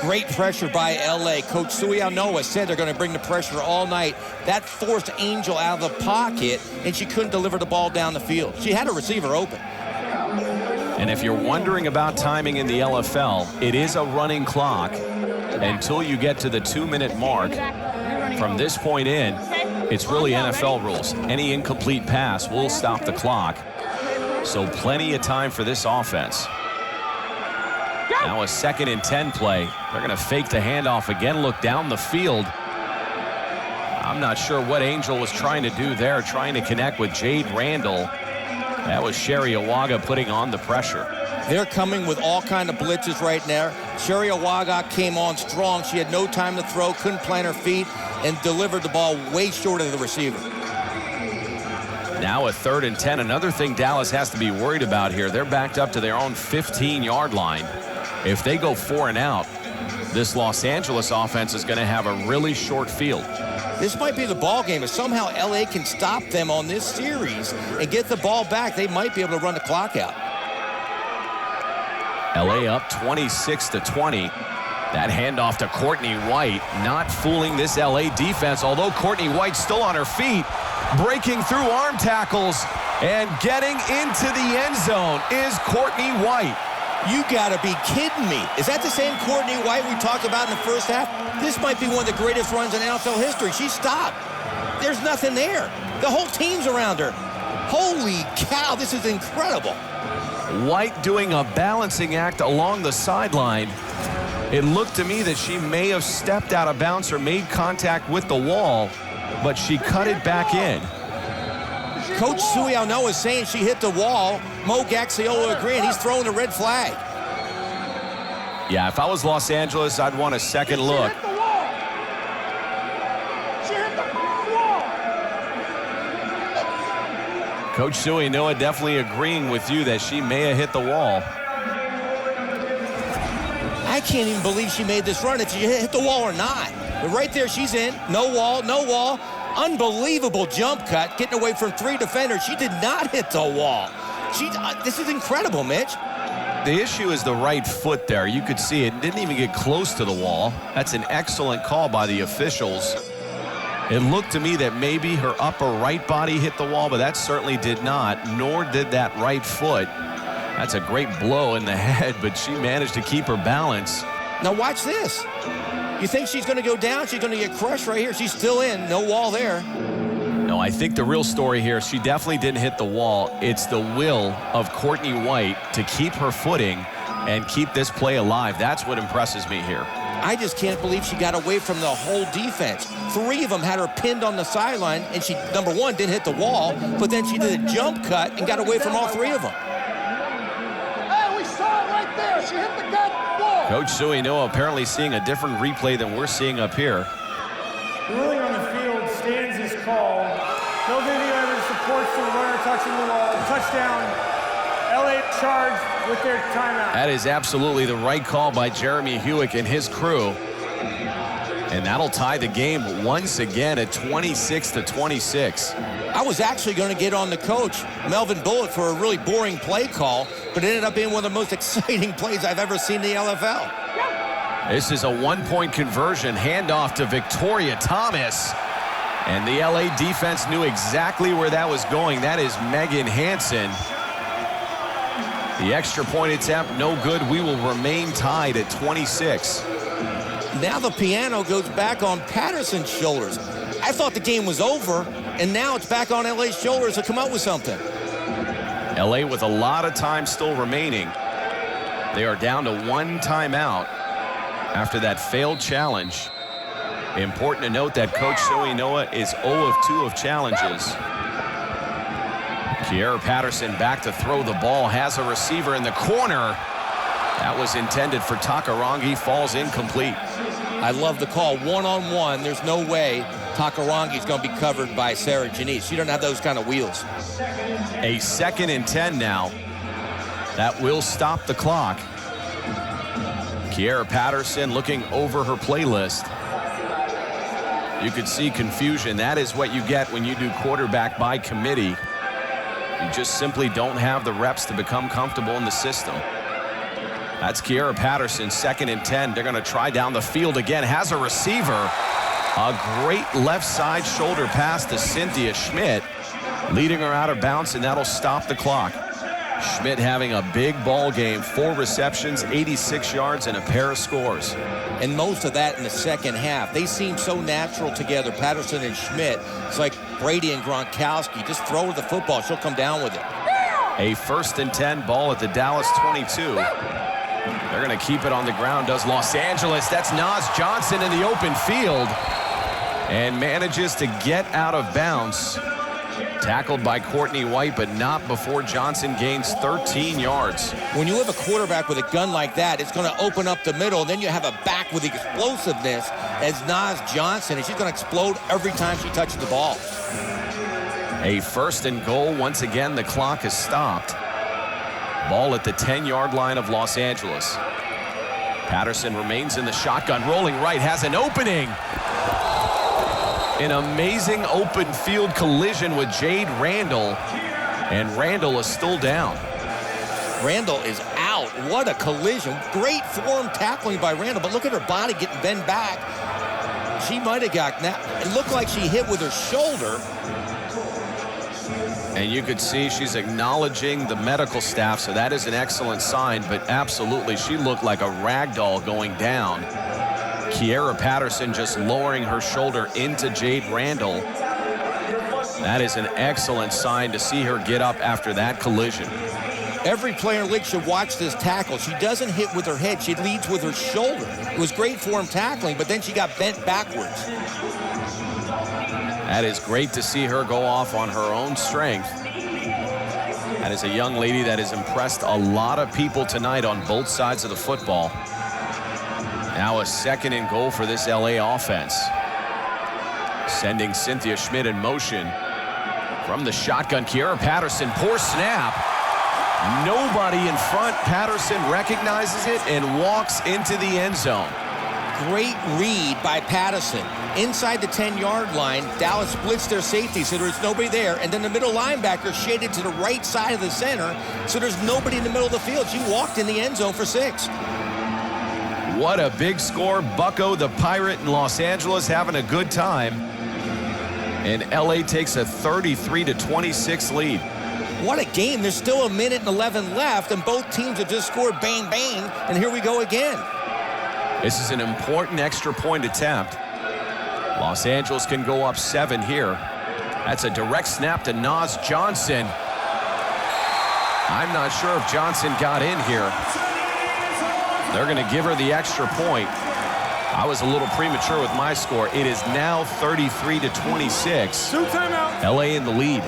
S2: Great pressure by LA. Coach Sui Alnoa said they're going to bring the pressure all night. That forced Angel out of the pocket, and she couldn't deliver the ball down the field. She had a receiver open.
S1: And if you're wondering about timing in the LFL, it is a running clock until you get to the 2-minute mark. From this point in, it's really NFL rules. Any incomplete pass will stop the clock. So plenty of time for this offense. Now a 2nd and 10 play. They're going to fake the handoff again, look down the field. I'm not sure what Angel was trying to do there, trying to connect with Jade Randall. That was Sherry Awaga putting on the pressure.
S2: They're coming with all kind of blitzes right now. Sherry Awaga came on strong. She had no time to throw, couldn't plant her feet, and delivered the ball way short of the receiver.
S1: Now a 3rd and 10. Another thing Dallas has to be worried about here. They're backed up to their own 15-yard line. If they go 4 and out, this Los Angeles offense is going to have a really short field.
S2: This might be the ball game. If somehow LA can stop them on this series and get the ball back, they might be able to run the clock out.
S1: LA up 26-20. That handoff to Courtney White, not fooling this LA defense, although Courtney White's still on her feet, breaking through arm tackles and getting into the end zone is Courtney White.
S2: You gotta be kidding me. Is that the same Courtney White we talked about in the first half? This might be one of the greatest runs in NFL history. She stopped. There's nothing there. The whole team's around her. Holy cow, this is incredible.
S1: White doing a balancing act along the sideline. It looked to me that she may have stepped out of bounds or made contact with the wall, but she cut it back in.
S2: Coach Sui Aono is saying she hit the wall. Mo Gaxiola agreeing. He's throwing a red flag.
S1: Yeah, if I was Los Angeles, I'd want a second look.
S12: She hit the wall.
S1: Coach Sui Noah definitely agreeing with you that she may have hit the wall.
S2: I can't even believe she made this run, if she hit the wall or not. But right there, she's in. No wall, no wall. Unbelievable jump cut, getting away from 3 defenders. She did not hit the wall. This is incredible, Mitch.
S1: The issue is the right foot there. You could see it didn't even get close to the wall. That's an excellent call by the officials. It looked to me that maybe her upper right body hit the wall, but that certainly did not, nor did that right foot. That's a great blow in the head, but she managed to keep her balance.
S2: Now watch this. You think she's going to go down? She's going to get crushed right here. She's still in. No wall there.
S1: No, I think the real story here, she definitely didn't hit the wall. It's the will of Courtney White to keep her footing and keep this play alive. That's what impresses me here.
S2: I just can't believe she got away from the whole defense. 3 of them had her pinned on the sideline, and she, number one, didn't hit the wall, but then she did a jump cut and got away from all 3 of them.
S12: Hey, we saw it right there. She hit the gut wall.
S1: Coach Sui Noah apparently seeing a different replay than we're seeing up here.
S6: Ruling on the field stands is called. No video evidence supports the runner touching the wall. Touchdown. LA charged with their timeout.
S1: That is absolutely the right call by Jeremy Hewitt and his crew. And that'll tie the game once again at 26-26.
S2: I was actually going to get on the coach, Melvin Bullock, for a really boring play call, but it ended up being one of the most exciting plays I've ever seen in the LFL.
S1: This is a 1-point conversion, handoff to Victoria Thomas. And the LA defense knew exactly where that was going. That is Megan Hansen. The extra point attempt, no good. We will remain tied at 26.
S2: Now the piano goes back on Patterson's shoulders. I thought the game was over, and now it's back on LA's shoulders to come up with something.
S1: LA with a lot of time still remaining. They are down to 1 timeout after that failed challenge. Important to note that Coach Sui Noah is 0 of 2 of challenges. Kiera Patterson back to throw the ball, has a receiver in the corner. That was intended for Takarangi, falls incomplete.
S2: I love the call, one-on-one. There's no way Takarangi's going to be covered by Sarah Janice. She doesn't have those kind of wheels.
S1: A 2nd and 10 now. That will stop the clock. Kiera Patterson looking over her playlist. You could see confusion. That is what you get when you do quarterback by committee. You just simply don't have the reps to become comfortable in the system. That's Kiera Patterson, 2nd and 10. They're going to try down the field again. Has a receiver. A great left side shoulder pass to Cynthia Schmidt, leading her out of bounds, and that'll stop the clock. Schmidt having a big ball game, 4 receptions, 86 yards, and a pair of scores.
S2: And most of that in the second half. They seem so natural together, Patterson and Schmidt. It's like Brady and Gronkowski. Just throw her the football. She'll come down with it.
S1: A 1st and 10 ball at the Dallas 22. They're going to keep it on the ground, does Los Angeles. That's Naz Johnson in the open field. and manages to get out of bounds. Tackled by Courtney White, but not before Johnson gains 13 yards.
S2: When you have a quarterback with a gun like that, it's going to open up the middle. Then you have a back with explosiveness as Naz Johnson, and she's going to explode every time she touches the ball.
S1: A 1st and goal. Once again, the clock is stopped. Ball at the 10-yard line of Los Angeles. Patterson remains in the shotgun, rolling right, has an opening. An amazing open field collision with Jade Randall, and Randall is still down.
S2: Randall is out. What a collision. Great form tackling by Randall, but look at her body getting bent back. She might have got that. It looked like she hit with her shoulder.
S1: And you could see she's acknowledging the medical staff, so that is an excellent sign, but absolutely she looked like a rag doll going down. Kiera Patterson just lowering her shoulder into Jade Randall. That is an excellent sign to see her get up after that collision.
S2: Every player in the league should watch this tackle. She doesn't hit with her head. She leads with her shoulder. It was great form tackling, but then she got bent backwards.
S1: That is great to see her go off on her own strength. That is a young lady that has impressed a lot of people tonight on both sides of the football. Now a 2nd and goal for this LA offense. Sending Cynthia Schmidt in motion. From the shotgun, Kiera Patterson, poor snap. Nobody in front. Patterson recognizes it and walks into the end zone.
S2: Great read by Patterson. Inside the 10-yard line, Dallas splits their safety, so there's nobody there. And then the middle linebacker shaded to the right side of the center, so there's nobody in the middle of the field. She walked in the end zone for 6.
S1: What a big score. Bucko, the Pirate in Los Angeles, having a good time. And LA takes a 33-26 lead.
S2: What a game. There's still 1:11 left, and both teams have just scored bang, bang, and here we go again.
S1: This is an important extra point attempt. Los Angeles can go up 7 here. That's a direct snap to Naz Johnson. I'm not sure if Johnson got in here. They're going to give her the extra point. I was a little premature with my score. It is now 33-26.
S6: 2 timeout.
S1: LA in the lead.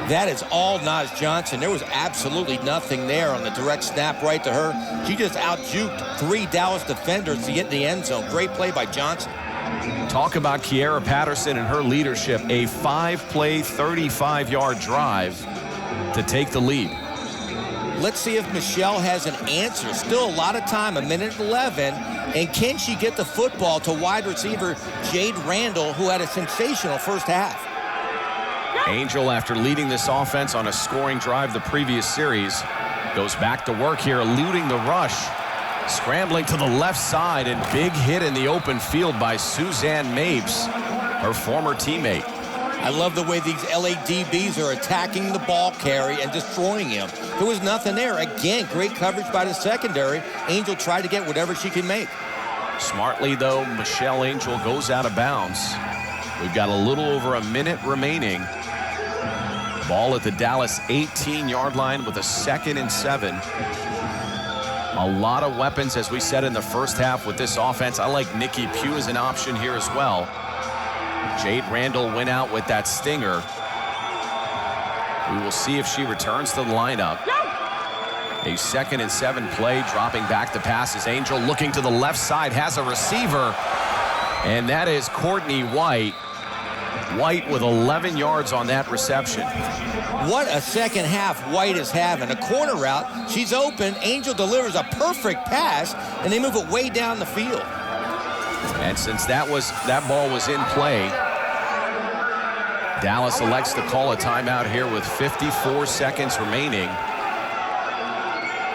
S2: That is all Naz Johnson. There was absolutely nothing there on the direct snap right to her. She just out-juked 3 Dallas defenders to get in the end zone. Great play by Johnson.
S1: Talk about Kiera Patterson and her leadership. A 5-play, 35-yard drive to take the lead.
S2: Let's see if Michelle has an answer. Still a lot of time, 1:11. And can she get the football to wide receiver Jade Randall, who had a sensational first half?
S1: Angel, after leading this offense on a scoring drive the previous series, goes back to work here, eluding the rush. Scrambling to the left side, and big hit in the open field by Suzanne Mapes, her former teammate.
S2: I love the way these LA DBs are attacking the ball carry and destroying him. There was nothing there. Again, great coverage by the secondary. Angel tried to get whatever she can make.
S1: Smartly, though, Michelle Angel goes out of bounds. We've got a little over a minute remaining. Ball at the Dallas 18-yard line with a 2nd and 7. A lot of weapons, as we said in the first half with this offense. I like Nikki Pugh as an option here as well. Jade Randall went out with that stinger. We will see if she returns to the lineup. A 2nd and 7 play, dropping back to pass as Angel looking to the left side, has a receiver, and that is Courtney White. White with 11 yards on that reception.
S2: What a second half White is having. A corner route, she's open, Angel delivers a perfect pass, and they move it way down the field.
S1: And since that ball was in play, Dallas elects to call a timeout here with 54 seconds remaining.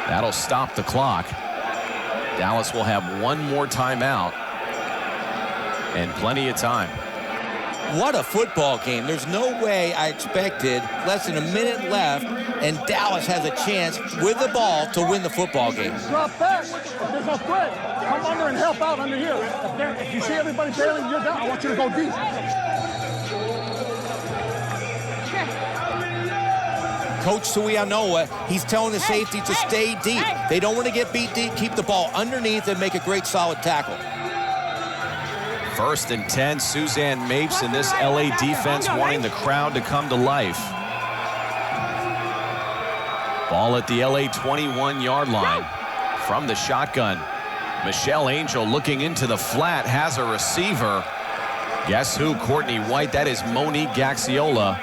S1: That'll stop the clock. Dallas will have one more timeout and plenty of time.
S2: What a football game. There's no way I expected less than a minute left, and Dallas has a chance with the ball to win the football game.
S12: Drop back. If there's no threat, come under and help out under here. If you see everybody bailing, you're down. I want you to go deep.
S2: Coach Tuianoa, he's telling the safety to stay deep. They don't want to get beat deep. Keep the ball underneath and make a great solid tackle.
S1: First and 10, Suzanne Mapes and this LA defense wanting the crowd to come to life. Ball at the LA 21-yard line from the shotgun. Michelle Angel looking into the flat, has a receiver. Guess who? Courtney White. That is Monique Gaxiola.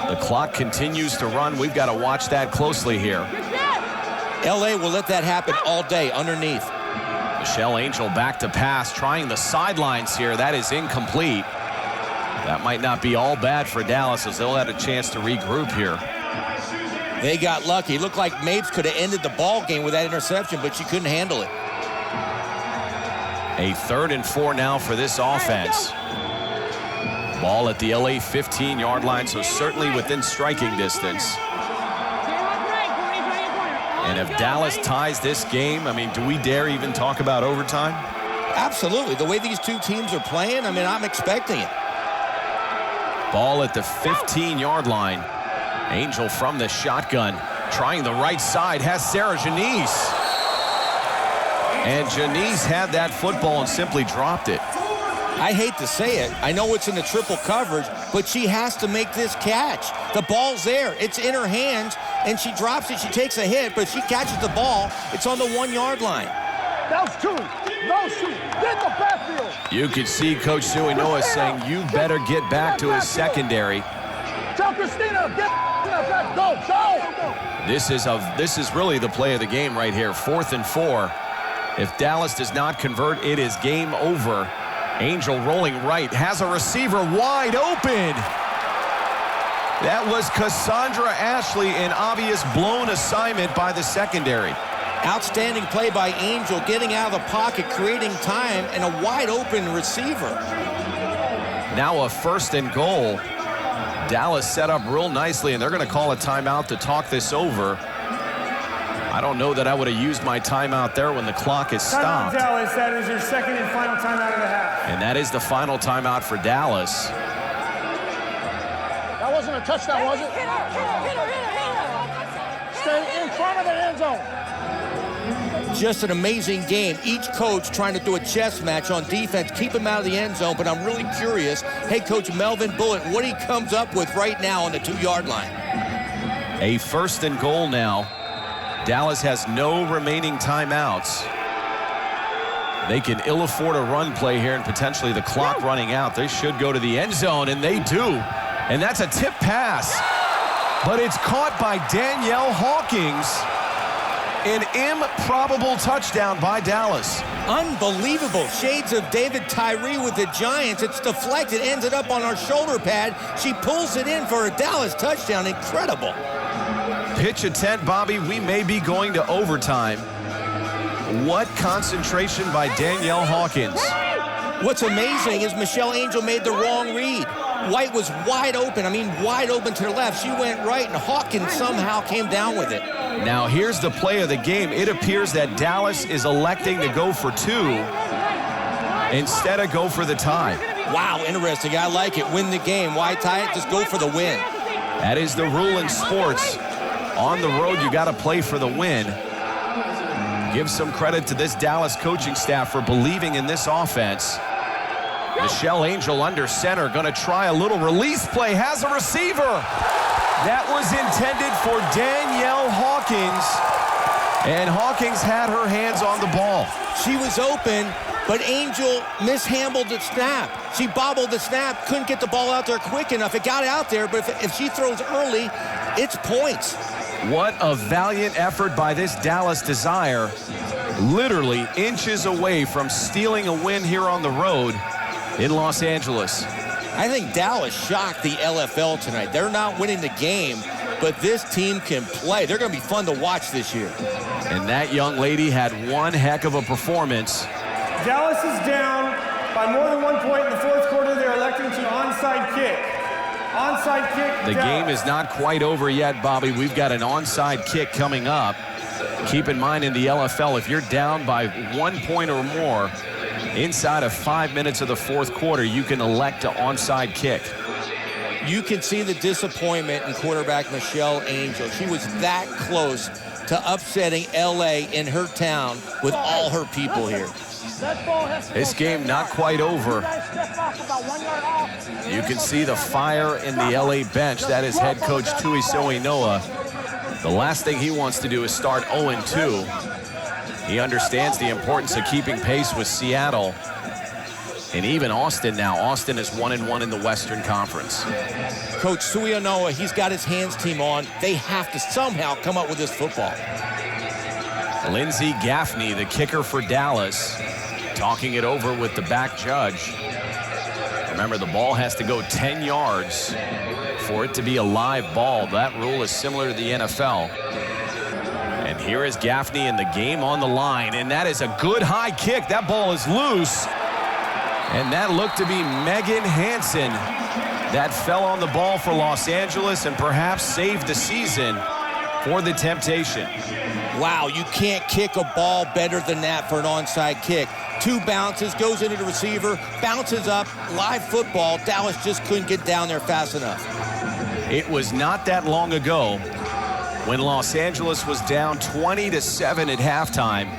S1: The clock continues to run. We've got to watch that closely here.
S2: LA will let that happen all day underneath.
S1: Michelle Angel back to pass, trying the sidelines here. That is incomplete. That might not be all bad for Dallas, as they'll have a chance to regroup here.
S2: They got lucky. It looked like Mapes could have ended the ball game with that interception, but she couldn't handle it.
S1: A 3rd and 4 now for this offense. Ball at the LA 15-yard line, so certainly within striking distance. And if Dallas ties this game, I mean, do we dare even talk about overtime?
S2: Absolutely. The way these two teams are playing, I mean, I'm expecting it.
S1: Ball at the 15-yard line. Angel from the shotgun, trying the right side, has Sarah Janice. And Janice had that football and simply dropped it.
S2: I hate to say it. I know it's in the triple coverage, but she has to make this catch. The ball's there. It's in her hands, and she drops it. She takes a hit, but she catches the ball. It's on the 1-yard line.
S12: That's two. No shoot. Get the backfield.
S1: You could see Coach Suinoa saying, you better get back to his secondary.
S12: Tell Christina, get back. Go, go.
S1: This is really the play of the game right here. 4th and 4. If Dallas does not convert, it is game over. Angel rolling right, has a receiver wide open. That was Cassandra Ashley, an obvious blown assignment by the secondary.
S2: Outstanding play by Angel, getting out of the pocket, creating time, and a wide open receiver.
S1: Now a 1st and goal. Dallas set up real nicely, and they're going to call a timeout to talk this over. I don't know that I would have used my timeout there when the clock is stopped.
S6: Timeout, Dallas. That is your second and final timeout of the half.
S1: And that is the final timeout for Dallas.
S12: That wasn't a touchdown, was it? Stay in front of the end zone.
S2: Just an amazing game. Each coach trying to do a chess match on defense, keep him out of the end zone, but I'm really curious. Hey, Coach Melvin Bullitt, what he comes up with right now on the 2-yard line.
S1: A 1st and goal now. Dallas has no remaining timeouts. They can ill afford a run play here and potentially the clock running out. They should go to the end zone, and they do. And that's a tip pass. But it's caught by Danielle Hawkins. An improbable touchdown by Dallas.
S2: Unbelievable. Shades of David Tyree with the Giants. It's deflected, ends it up on our shoulder pad. She pulls it in for a Dallas touchdown. Incredible.
S1: Pitch intent, Bobby. We may be going to overtime. What concentration by Danielle Hawkins.
S2: What's amazing is Michelle Angel made the wrong read. White was wide open. I mean, wide open to the left. She went right, and Hawkins somehow came down with it.
S1: Now, here's the play of the game. It appears that Dallas is electing to go for 2 instead of go for the tie.
S2: Wow, interesting. I like it. Win the game. Why tie it? Just go for the win.
S1: That is the rule in sports. On the road, you got to play for the win. Give some credit to this Dallas coaching staff for believing in this offense. Michelle Angel under center, going to try a little release play, has a receiver. That was intended for Danielle Hawkins, and Hawkins had her hands on the ball.
S2: She was open, but Angel mishandled the snap. She bobbled the snap, couldn't get the ball out there quick enough. It got out there, but if she throws early, it's points.
S1: What a valiant effort by this Dallas Desire. Literally inches away from stealing a win here on the road in Los Angeles.
S2: I think Dallas shocked the LFL tonight. They're not winning the game, but this team can play. They're going to be fun to watch this year.
S1: And that young lady had one heck of a performance.
S6: Dallas is down by more than 1 point in the 4th quarter. They're electing to onside kick. Onside kick.
S1: The game is not quite over yet, Bobby. We've got an onside kick coming up. Keep in mind in the LFL, if you're down by 1 point or more, inside of 5 minutes of the 4th quarter, you can elect to onside kick.
S2: You can see the disappointment in quarterback Michelle Angel. She was that close to upsetting LA in her town with all her people here.
S1: This game not quite over. You can see the fire in the LA bench. That is head coach Tuiso Inoa. The last thing he wants to do is start 0-2. He understands the importance of keeping pace with Seattle. And even Austin now. Austin is 1-1 in the Western Conference.
S2: Coach Tuiso, he's got his hands team on. They have to somehow come up with this football.
S1: Lindsey Gaffney, the kicker for Dallas, talking it over with the back judge. Remember, the ball has to go 10 yards for it to be a live ball. That rule is similar to the NFL. And here is Gaffney and the game on the line. And that is a good high kick. That ball is loose. And that looked to be Megan Hansen that fell on the ball for Los Angeles and perhaps saved the season for the Temptation.
S2: Wow, you can't kick a ball better than that for an onside kick. 2 bounces, goes into the receiver, bounces up, live football. Dallas just couldn't get down there fast enough.
S1: It was not that long ago when Los Angeles was down 20-7 at halftime.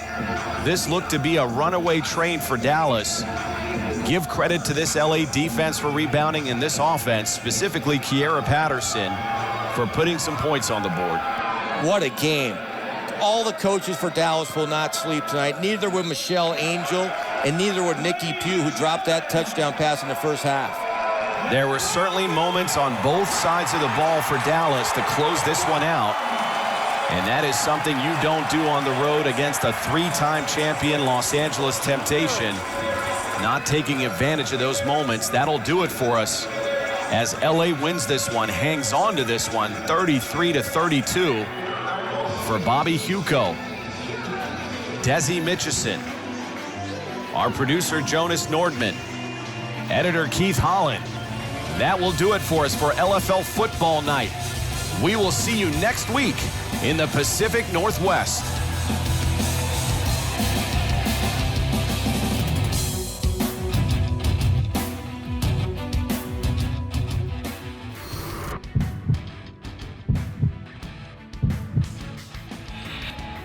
S1: This looked to be a runaway train for Dallas. Give credit to this LA defense for rebounding and this offense, specifically Kiera Patterson, for putting some points on the board.
S2: What a game. All the coaches for Dallas will not sleep tonight. Neither would Michelle Angel, and neither would Nikki Pugh, who dropped that touchdown pass in the first half.
S1: There were certainly moments on both sides of the ball for Dallas to close this one out. And that is something you don't do on the road against a 3-time champion Los Angeles Temptation. Not taking advantage of those moments. That'll do it for us as LA wins this one, hangs on to this one, 33-32. For Bobby Huco, Desi Mitchison, our producer Jonas Nordman, editor Keith Holland. That will do it for us for LFL Football Night. We will see you next week in the Pacific Northwest.